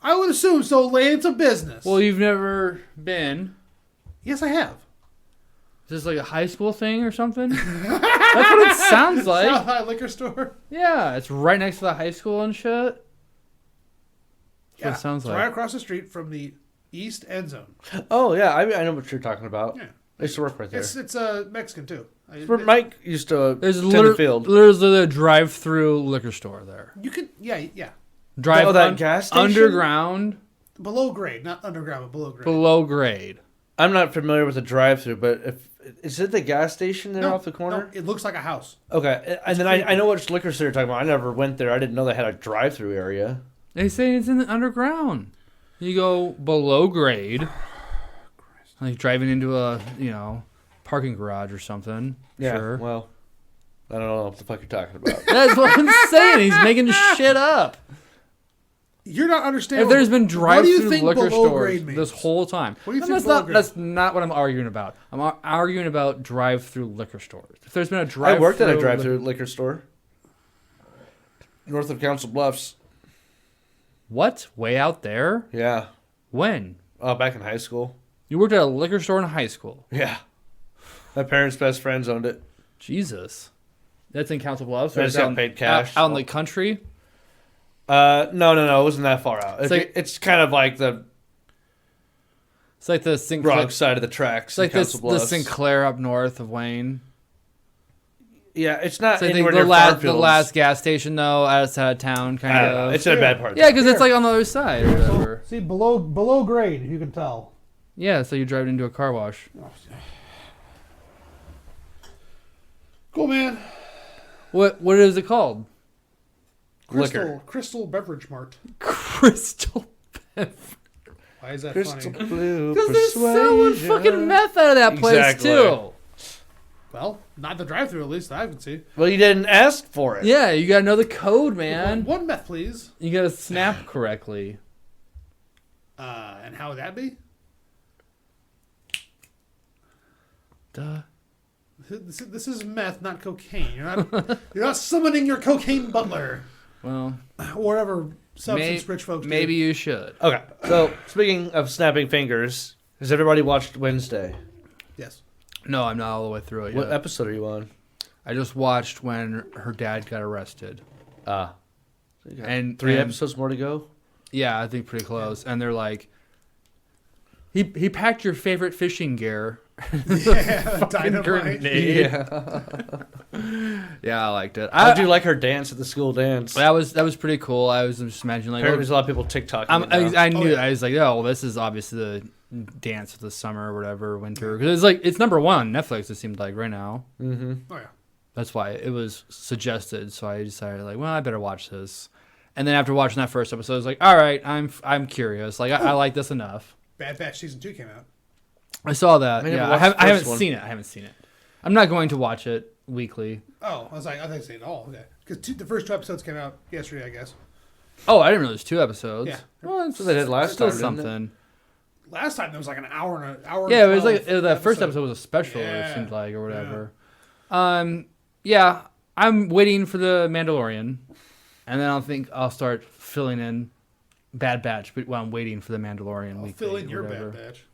I would assume so. It's a business. Well, you've never been. Yes, I have. Is this like a high school thing or something? That's what it sounds like. South High liquor store. Yeah, it's right next to the high school and shit. That's what it sounds it's like. right across the street from the east end zone. Oh, yeah. I know what you're talking about. Yeah. I used to work right there. It's Mexican too. It's where Mike used to There's tend the field. literally a drive-through liquor store there. You could yeah. Drive that gas station? underground, Below grade, not underground, but below grade. below grade. I'm not familiar with the drive-through, but is it the gas station there off the corner? No, it looks like a house. Okay, and then I know which liquor store you're talking about. I never went there. I didn't know they had a drive-through area. They say it's in the underground. You go below grade, like driving into a parking garage or something. Yeah. Sure. Well, I don't know what the fuck you're talking about. That's what I'm saying. He's making shit up. You're not understanding. If there's been what do you drive-through think liquor below stores grade means? this whole time, What do you And think that's below not grade? that's not what I'm arguing about. I'm arguing about drive-through liquor stores. If there's been a I drive-through, worked at a drive-through liquor store north of Council Bluffs. What? Way out there? Yeah. When? Back in high school. You worked at a liquor store in high school? Yeah. My parents' best friends owned it. Jesus. That's in Council Bluffs? I Or just is it got paid cash. Out in the country? No. It wasn't that far out. It's kind of like the It's like the Sinclair. wrong side of the tracks. It's like in Council the Bluffs. Sinclair up north of Wayne. Yeah, it's not So I think anywhere the near last Farmfields. gas station though, outside of town, kind I don't know. of. It's in a bad part. Yeah, because it's like on the other side or whatever. See, below grade, you can tell. Yeah, so you drive into a car wash. Cool, man. What is it called? Liquor. Crystal Beverage Mart. Crystal Beverage. Why is that Crystal funny? blue Because there's so much persuasion. fucking meth out of that place Exactly. too. Well, not the drive-through, at least that I can see. Well, you didn't ask for it. Yeah, you gotta know the code, man. One meth, please. You gotta snap correctly. And how would that be? Duh. This is meth, not cocaine. You're not summoning your cocaine butler. Well, Or whatever substance rich folks maybe do. you should. Okay. So, speaking of snapping fingers, has everybody watched Wednesday? Yes. No, I'm not all the way through it What yet. episode are you on? I just watched when her dad got arrested. And 3 and- episodes more to go? Yeah, I think pretty close. And they're like, he packed your favorite fishing gear. Yeah, dynamite. Grenade. Yeah. Yeah, I liked it. How'd you like her dance at the school dance? That was pretty cool. I was just imagining like, Apparently there's a lot of people TikToking it now. I knew Oh, it. yeah. I was like, oh, well, this is obviously the dance of the summer or whatever, winter. Because it's like it's number one on Netflix. It seemed like right now. Mm-hmm. Oh yeah. That's why it was suggested. So I decided like, well, I better watch this. And then after watching that first episode, I was like, all right, I'm curious. Like I like this enough. Bad Batch season 2 came out. I saw that. I never Yeah, watched the I haven't first one. seen it. I haven't seen it. I'm not going to watch it weekly. Oh, I think they all. Okay. Because the first 2 episodes came out yesterday, I guess. Oh, I didn't know there's 2 episodes. Yeah. Well, That's what they did last still time, didn't it? something. Last time there was like an hour and an hour. Yeah, it and was like 12 that first episode was a special. It Yeah. seemed like or whatever. Yeah, I'm waiting for the Mandalorian, and then I'll start filling in Bad Batch. But while I'm waiting for the Mandalorian I'll weekly fill in or your whatever. Bad Batch.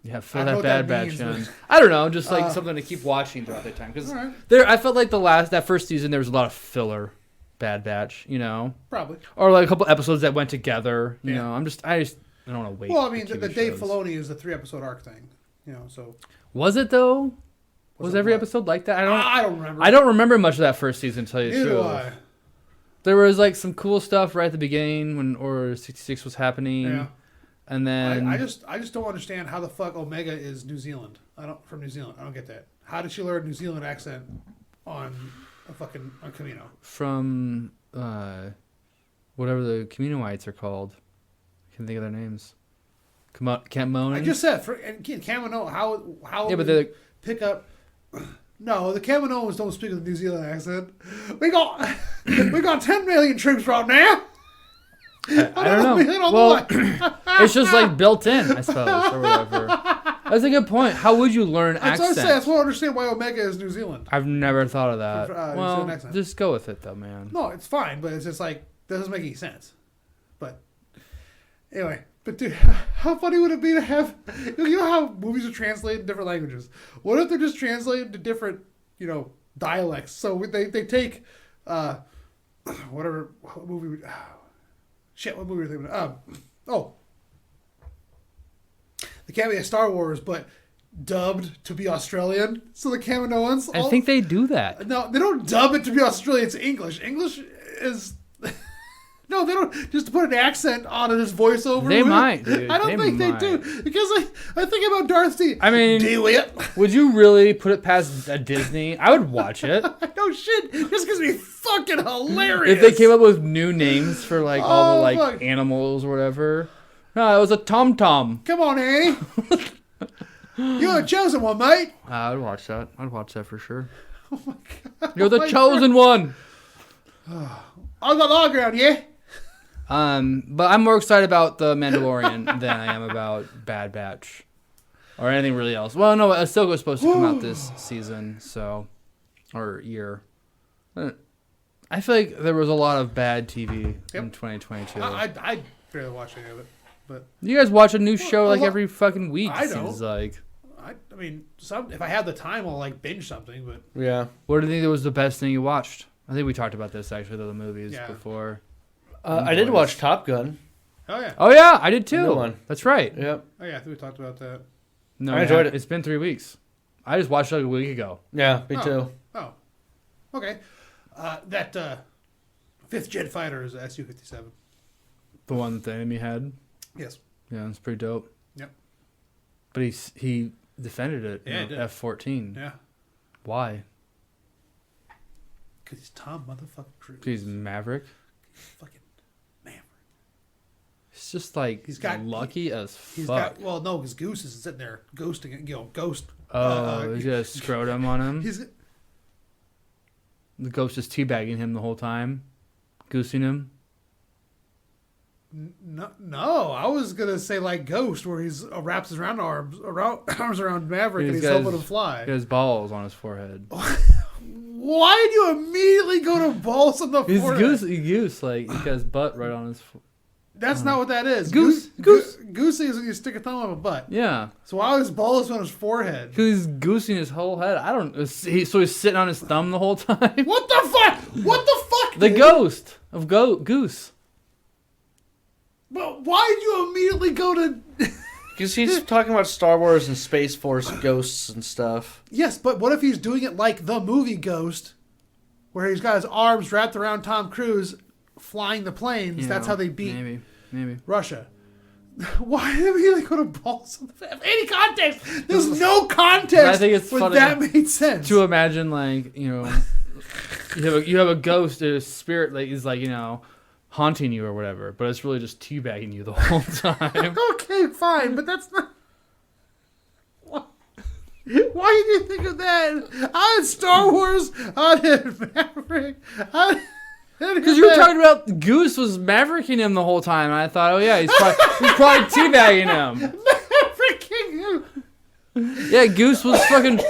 Yeah, fill I know that what Bad that Batch means, in. I don't know, just like something to keep watching throughout the time. Because All right. I felt like that first season there was a lot of filler Bad Batch, you know, Probably. or like a couple episodes that went together. You Yeah. know, I don't want to wait. Well, I mean, for the TV Dave shows. Filoni is the 3-episode arc thing. You know, so. Was it though? Was it every what? episode like that? I don't remember. I don't remember much of that first season, to tell you the Neither do truth. I. There was like some cool stuff right at the beginning when Order 66 was happening, Yeah. and then I just don't understand how the fuck Omega is New Zealand. From New Zealand. I don't get that. How did she learn New Zealand accent on Camino? from whatever the Communites are called, I can't think of their names. Camoan. I just said Camino. How Yeah, but would they're- we pick up. No, the Kaminoans don't speak with a New Zealand accent. We got 10 million troops right now. I don't know. I don't know Well, why. it's just like built in, I suppose, or whatever. That's a good point. How would you learn That's what I accents? say. That's why I understand why Omega is New Zealand. I've never thought of that. New Zealand Well, accent. just go with it though, man. No, it's fine, but it's just like doesn't make any sense. But anyway, dude, how funny would it be to have you know how movies are translated in different languages? What if they're just translated to different, dialects? So they take whatever what movie we what movie were they thinking? The can't be a Star Wars, but dubbed to be Australian. So the Kaminoans. I think they do that. No, they don't dub it to be Australian. It's English. English is. No, they don't just to put an accent on it as voiceover. They with it. might, dude. I don't think they do because I think about Darth T. I mean, do it. would you really put it past a Disney? I would watch it. No shit. This gives me fucking hilarious. If they came up with new names for like all the like fuck. animals or whatever. No, it was a Tom Tom. Come on, Annie. You're the chosen one, mate. I'd watch that. I'd watch that for sure. Oh my god. You're the my chosen one. God. I got the high ground, yeah. But I'm more excited about the Mandalorian than I am about Bad Batch or anything really else. Well, no, Ahsoka's supposed to come out this season, or year. I feel like there was a lot of bad TV in 2022. I barely watch any of it, but You guys watch a new show like well, every fucking week. I It seems like. I mean, if I have the time, I'll like binge something. But Yeah. What do you think was the best thing you watched? I think we talked about this actually, the movies Yeah. before. I did watch Top Gun. oh yeah, Oh yeah, I did too. New one. That's right. Yep. oh yeah, I think we talked about that. No, I enjoyed it. It's been 3 weeks. I just watched it like a week ago. Yeah, me Oh. too. Oh, okay. That fifth jet fighter is a Su-57. The one that the enemy had. Yes. Yeah, it's pretty dope. Yep. But he defended it. Yeah, he did. F-14. Yeah. Why? Because he's Tom motherfucking Cruise. He's Maverick. Fucking Maverick. He's just like lucky as fuck. No, because Goose is sitting there ghosting, ghost. He's got a scrotum on him. The ghost is teabagging him the whole time, goosing him. No, I was gonna say like Ghost, where he's wraps his arms around Maverick and he's helping him fly. He has balls on his forehead. Why did you immediately go to balls on the forehead? He's Goose, like he got his butt right on his. That's not what that is. Goose. Goosey is when you stick a thumb on a butt. Yeah. So why was balls on his forehead? Because he's goosing his whole head. I don't. So he's sitting on his thumb the whole time. What the fuck? What the fuck? The ghost of Goose. But why did you immediately go to? Because he's talking about Star Wars and Space Force ghosts and stuff. Yes, but what if he's doing it like the movie Ghost, where he's got his arms wrapped around Tom Cruise, flying the planes? That's how they beat maybe Russia. Why did we immediately go to balls? Any context? There's no context. I think it's funny that made sense. to imagine, like, you have a ghost, a spirit, like is like haunting you or whatever, but it's really just teabagging you the whole time. Okay, fine, but that's not. Why did you think of that? I had Star Wars. I had Maverick. Because you were talking about Goose was mavericking him the whole time, and I thought, oh yeah, he's probably teabagging him. Mavericking him. Yeah, Goose was fucking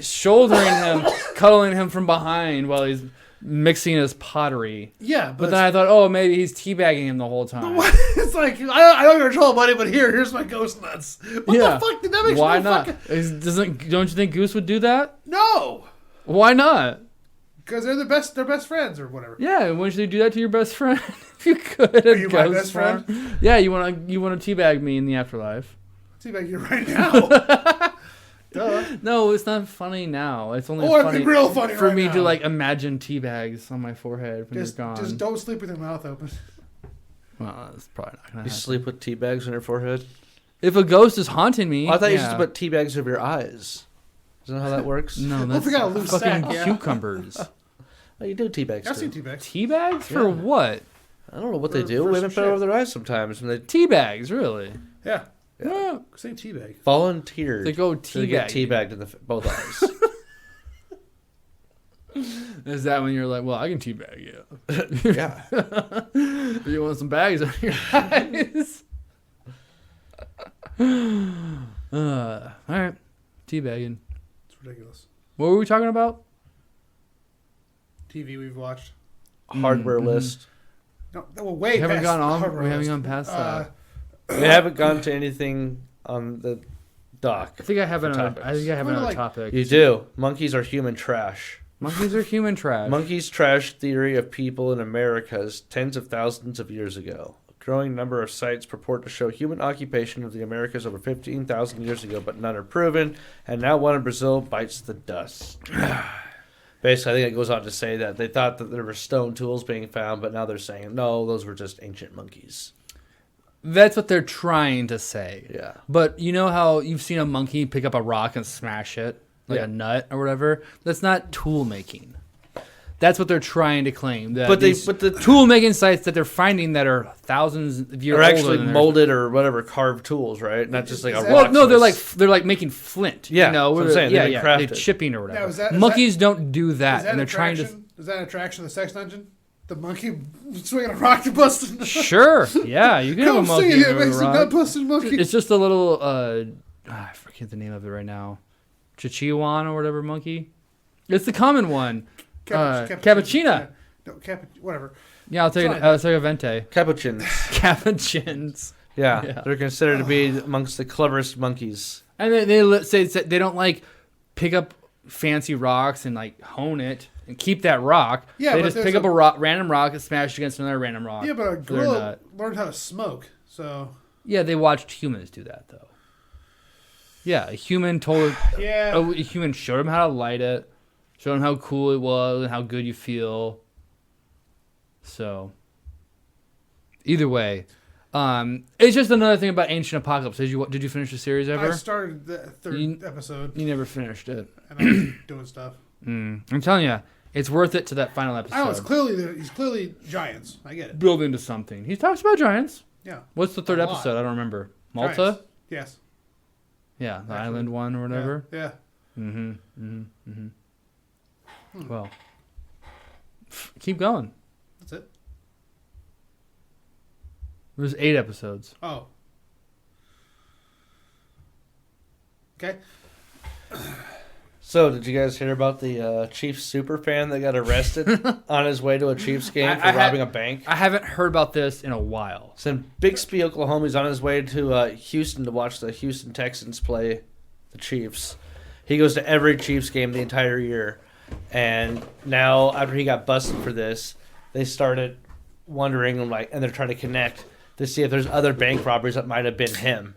shouldering him, cuddling him from behind while he's mixing his pottery. Yeah, but then I thought, oh, maybe he's teabagging him the whole time. It's like I don't control, buddy, but here's my ghost nuts. What the fuck did that make? Why not? Don't you think Goose would do that? No. Why not? Because they're they're best friends or whatever. Yeah, wouldn't you do that to your best friend if you could? Are you my best friend? Yeah, you wanna teabag me in the afterlife? Teabag you right now. Duh. No, it's not funny now. It's only funny. It'd be real funny for right me now. to like imagine teabags on my forehead when you're gone. Just don't sleep with your mouth open. Well, that's probably not gonna happen. You sleep with tea bags on your forehead? If a ghost is haunting me, I thought you used to put tea bags over your eyes. Isn't that how that works? No, that's we got a loose fucking sack, cucumbers. Oh, you do tea bags. I've too. seen tea bags. Tea bags for what? I don't know what they do. for Women some put it over their eyes sometimes when they Tea bags, really? Yeah. Yeah. Say tea bag. volunteered. They go to get teabag. teabagged in both eyes. Is that when you're like, well, I can teabag you? Yeah. You want some bags on your eyes? All right, teabagging. It's ridiculous. What were we talking about? TV we've watched. Hardware list. No, well, way We haven't past gone the on. hardware We haven't list. gone past that. We haven't gone to anything on the dock. I think I have for another. topics. I think I have Well, another like- topic. You do. Monkeys are human trash. Monkeys are human trash. Monkeys' trash theory of people in Americas tens of thousands of years ago. A growing number of sites purport to show human occupation of the Americas over 15,000 years ago, but none are proven, and now one in Brazil bites the dust. Basically, I think it goes on to say that they thought that there were stone tools being found, but now they're saying, no, those were just ancient monkeys. That's what they're trying to say. Yeah. But you know how you've seen a monkey pick up a rock and smash it, like Yeah. a nut or whatever? That's not tool making. That's what they're trying to claim. That But the tool making sites that they're finding that are thousands of years are older actually than theirs. molded or whatever carved tools, right? Not just like a Is rock. that- Well, no, Swiss. they're like making flint. Yeah, you know, that's what I'm saying. yeah, They've yeah, been they're crafted. chipping or whatever. Now, is that- Monkeys don't do that, Is that and they're trying to. Is that an attraction of the sex dungeon? The monkey swinging a rock to bust. Sure, yeah, you can have a Come see monkey. it, with a makes a rock. nut busting monkey. It's just a little. I forget the name of it right now. Chichiwan or whatever monkey. It's the common one. Cappuccina. Yeah. No, whatever. Yeah, I'll take Fine. I'll take a vente. Capuchins. Capuchins. Yeah, Yeah. they're considered to be amongst the cleverest monkeys. And they say they don't like pick up fancy rocks and like hone it and keep that rock. Yeah, they but just there's pick up a rock, random rock and smash it against another random rock. Yeah, but a They're gorilla not- learned how to smoke, so Yeah, they watched humans do that though. Yeah, a human told yeah. a human showed him how to light it, showed him how cool it was and how good you feel. So, either way, it's just another thing about Ancient Apocalypse. Did you finish the series ever? I started the third episode, You never finished it. and I was doing stuff. I'm telling you, it's worth it to that final episode. I know he's clearly giants. I get it. Build into something. He talks about giants. Yeah. What's the third A lot. episode? I don't remember. Malta? Giants. Yes. Yeah, the Actually. island one or whatever. Yeah. Well, keep going. That's it. There's 8 episodes. Oh. Okay. So, did you guys hear about the Chiefs super fan that got arrested on his way to a Chiefs game for robbing a bank? I haven't heard about this in a while. It's in Bixby, Oklahoma. He's on his way to Houston to watch the Houston Texans play the Chiefs. He goes to every Chiefs game the entire year. And now, after he got busted for this, they started wondering, and they're trying to connect to see if there's other bank robberies that might have been him.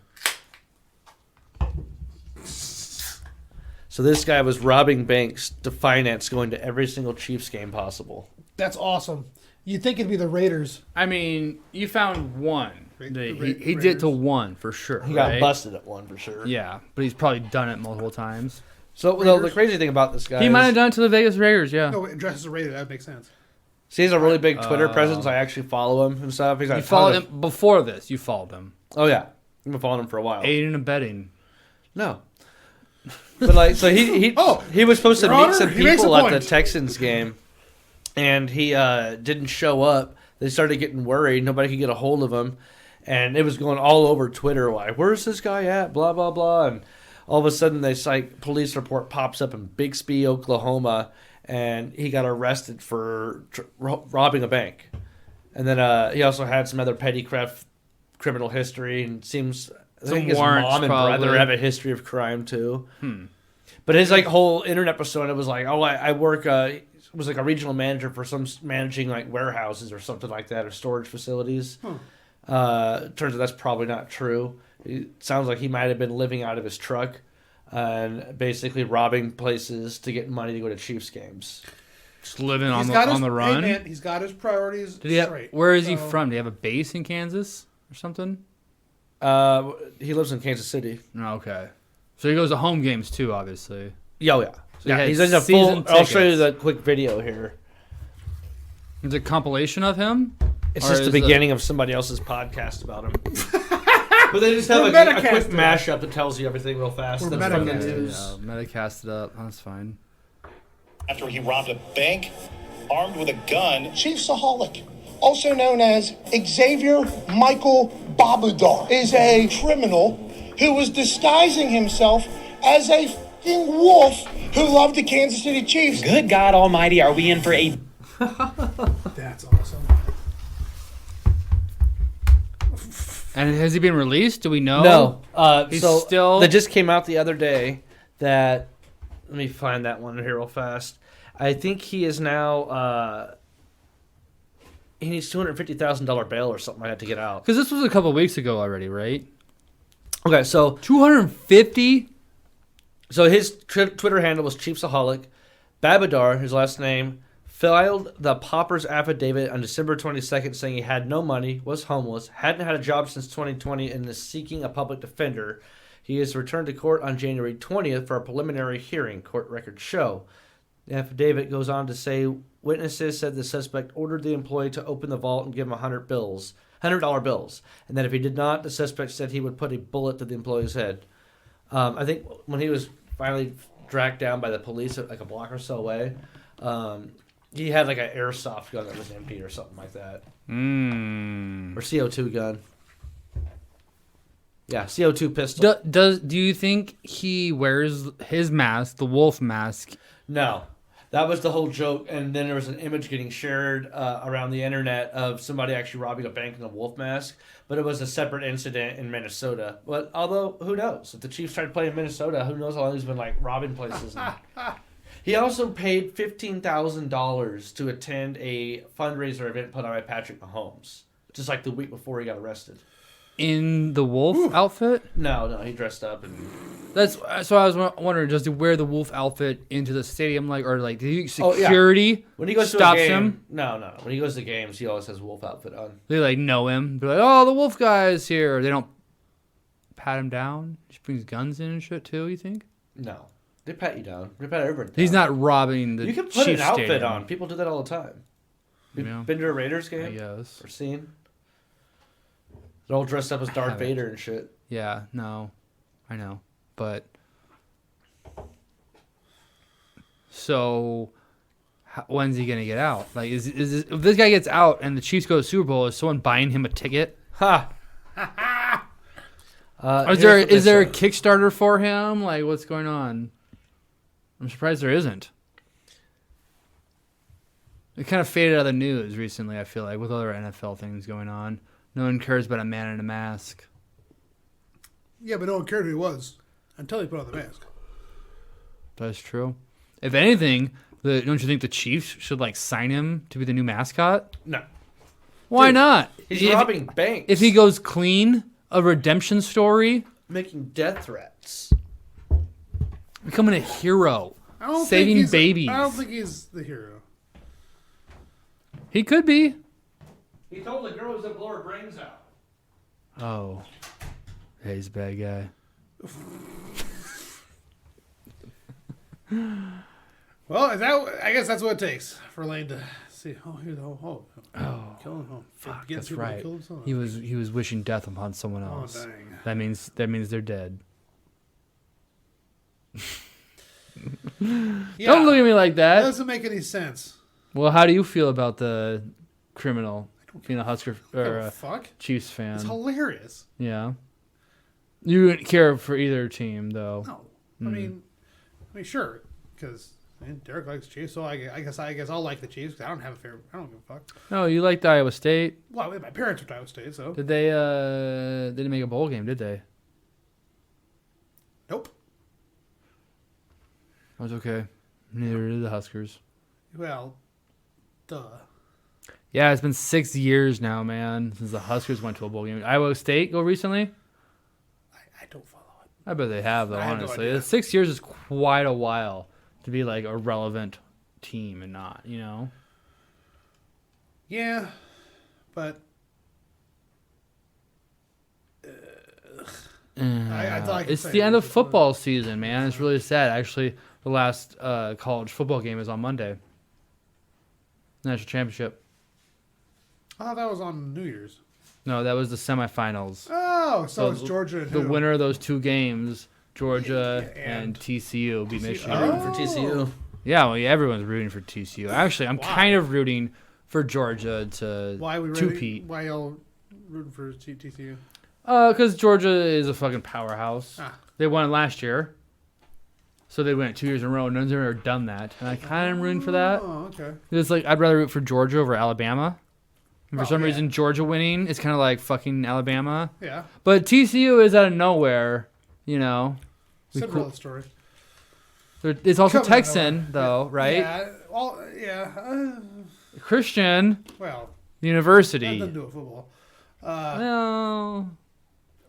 So this guy was robbing banks to finance going to every single Chiefs game possible. That's awesome. You'd think it'd be the Raiders. I mean, you found one. He Raiders. did it to one for sure. He got right? busted at one for sure. Yeah, but he's probably done it multiple times. So the crazy thing about this guy He is, might have done it to the Vegas Raiders, yeah. No, it dresses a Raider. That would make sense. see, he has a really big Twitter presence. I actually follow him and stuff. He's got You a ton followed of- him before this. You followed him. Oh yeah, I've been following him for a while. Aiding and abetting. No. But so he was supposed to Your meet Honor, some he makes a people at the point. Texans game, and he didn't show up. They started getting worried. Nobody could get a hold of him, and it was going all over Twitter. Like, where's this guy at? Blah blah blah. And all of a sudden, this police report pops up in Bixby, Oklahoma, and he got arrested for robbing a bank. And then he also had some other petty criminal history, and seems. I Some think his warrants, mom and brother probably. have a history of crime too. But his whole internet persona was like, oh, I work. Was like a regional manager for managing warehouses or something like that, or storage facilities. Turns out that's probably not true. It sounds like he might have been living out of his truck and basically robbing places to get money to go to Chiefs games. Just living on He's the run. Hey man, he's got his priorities Did he have, straight. where is he So- from? Do you have a base in Kansas or something? He lives in Kansas City. No, okay. So he goes to home games too, obviously. Yeah, yeah. he had He's in a full. season I'll show you tickets. the quick video here. It's a compilation of him. It's Or just the is it- beginning of somebody else's podcast about him. But they just have We're a quick metacasting. mashup that tells you everything real fast. We're That's from the metacasting. news. Metacast it up. That's fine. After he robbed a bank armed with a gun. Chief Saholic, also known as Xavier Michael Babudar, is a criminal who was disguising himself as a f***ing wolf who loved the Kansas City Chiefs. Good God Almighty, are we in for a That's awesome. And has he been released? Do we know? No. He's So still- that just came out the other day. That let me find that one here real fast. I think he is now. He needs $250,000 bail or something like that to get out. Because this was a couple weeks ago already, right? Okay, so 250. So his Twitter handle was Chiefsaholic. Babadar, his last name, filed the pauper's affidavit on December 22nd saying he had no money, was homeless, hadn't had a job since 2020, and is seeking a public defender. He is returned to court on January 20th for a preliminary hearing, court records show. The affidavit goes on to say witnesses said the suspect ordered the employee to open the vault and give him $100 bills, and that if he did not, the suspect said he would put a bullet to the employee's head. I think when he was finally tracked down by the police like a block or so away, he had like an airsoft gun that was empty or something like that, or CO2 gun. Yeah, CO2 pistol. Do you think he wears his mask, the wolf mask? No, that was the whole joke. And then there was an image getting shared around the internet of somebody actually robbing a bank in a wolf mask. But it was a separate incident in Minnesota. But although, who knows? If the Chiefs tried to play in Minnesota, who knows how long he's been like robbing places. He also paid $15,000 to attend a fundraiser event put on by Patrick Mahomes, just like the week before he got arrested. In the wolf outfit? No, he dressed up and. That's so. I was wondering, does he wear the wolf outfit into the stadium, or did he, Oh, yeah. security When he goes to a stops game, him? No. When he goes to games, he always has a wolf outfit on. They know him. They're like, oh, the wolf guy is here. They don't pat him down. Just brings guns in and shit too. You think? No, they pat you down. They pat everyone down. He's not robbing the. You can put Chiefs an outfit stadium. on. People do that all the time. You Yeah. been to a Raiders I game guess. or seen? They're all dressed up as Darth haven't. Vader and shit. Yeah, no, I know, but so when's he gonna get out? Like, is this, if this guy gets out and the Chiefs go to Super Bowl, is someone buying him a ticket? Ha! Is there a Kickstarter for him? Like, what's going on? I'm surprised there isn't. It kind of faded out of the news recently, I feel like, with other NFL things going on. No one cares about a man in a mask. Yeah, but no one cared who he was until he put on the mask. That's true. If anything, don't you think the Chiefs should like sign him to be the new mascot? No. Why Dude, not? He's robbing banks. If he goes clean, a redemption story, making death threats. becoming a hero, I don't think saving he's- babies. I don't think he's the hero. He could be. He told the girls to blow her brains out. Oh, yeah, he's a bad guy. Well, I guess that's what it takes for Lane to see. Oh, here's kill him. Oh, Fuck, get that's people to right. kill themselves. He was wishing death upon someone Oh, else. dang. That means they're dead. Yeah, Don't look at me like that that. doesn't make any sense. Well, how do you feel about the criminal being a Husker or Oh, a fuck. Chiefs fan? It's hilarious. Yeah. You wouldn't care for either team, though. No, I mean, sure, because Derek likes Chiefs, so I guess I'll like the Chiefs. 'Cause I don't have a favorite. I don't give a fuck. No, you liked Iowa State. Well, my parents were Iowa State, so Did they? Didn't make a bowl game, did they? nope. That was okay. Neither did the Huskers. Well, duh. Yeah, it's been 6 years now, man, since the Huskers went to a bowl game. Iowa State go recently? I don't follow it. I bet they have, though, I have no honestly. idea. 6 years is quite a while to be like a relevant team and not, you know? Yeah, but that's all I can It's say. the end of football season, man. It's really sad. Actually, the last college football game is on Monday. National championship. I thought that was on New Year's. No, that was the semifinals. Oh, so it's So Georgia and The who? winner of those two games, Georgia Yeah, and and TCU, beat Michigan. I'm rooting for TCU. Yeah, well, yeah, everyone's rooting for TCU. Actually, I'm Why? kind of rooting for Georgia to Why we two-peat. Why y'all rooting for TCU? Because Georgia is a fucking powerhouse. Ah. They won it last year. So they went 2 years in a row. No one's ever done that. And I kind of am rooting for that. Oh, okay. It's like, I'd rather root for Georgia over Alabama. And for some yeah. reason, Georgia winning is kind of like fucking Alabama. Yeah. But TCU is out of nowhere, you know. Cinderella story. It's also Coming out of Texan, nowhere. though, right? Yeah. Christian Well, University. that doesn't do it football. Well,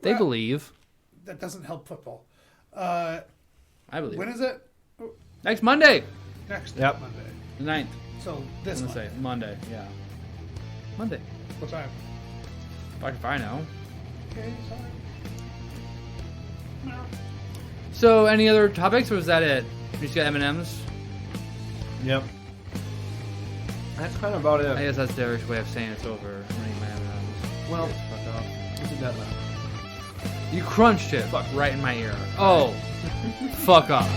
they well, believe. That doesn't help football. I believe. When is it? Next Monday. Next Yep. Monday. The 9th. So this I'm going to Monday. say Monday. Yeah. Monday. What time? Fuck if I know. Okay, sorry. So, any other topics, or was that it? You just got M&Ms? Yep. That's kind of about I it. guess that's Derek's way of saying it's over. I'm gonna eat my M&Ms. Well, Fuck off. isn't that loud? You crunched it. Fuck, right in my ear. Oh. Fuck off.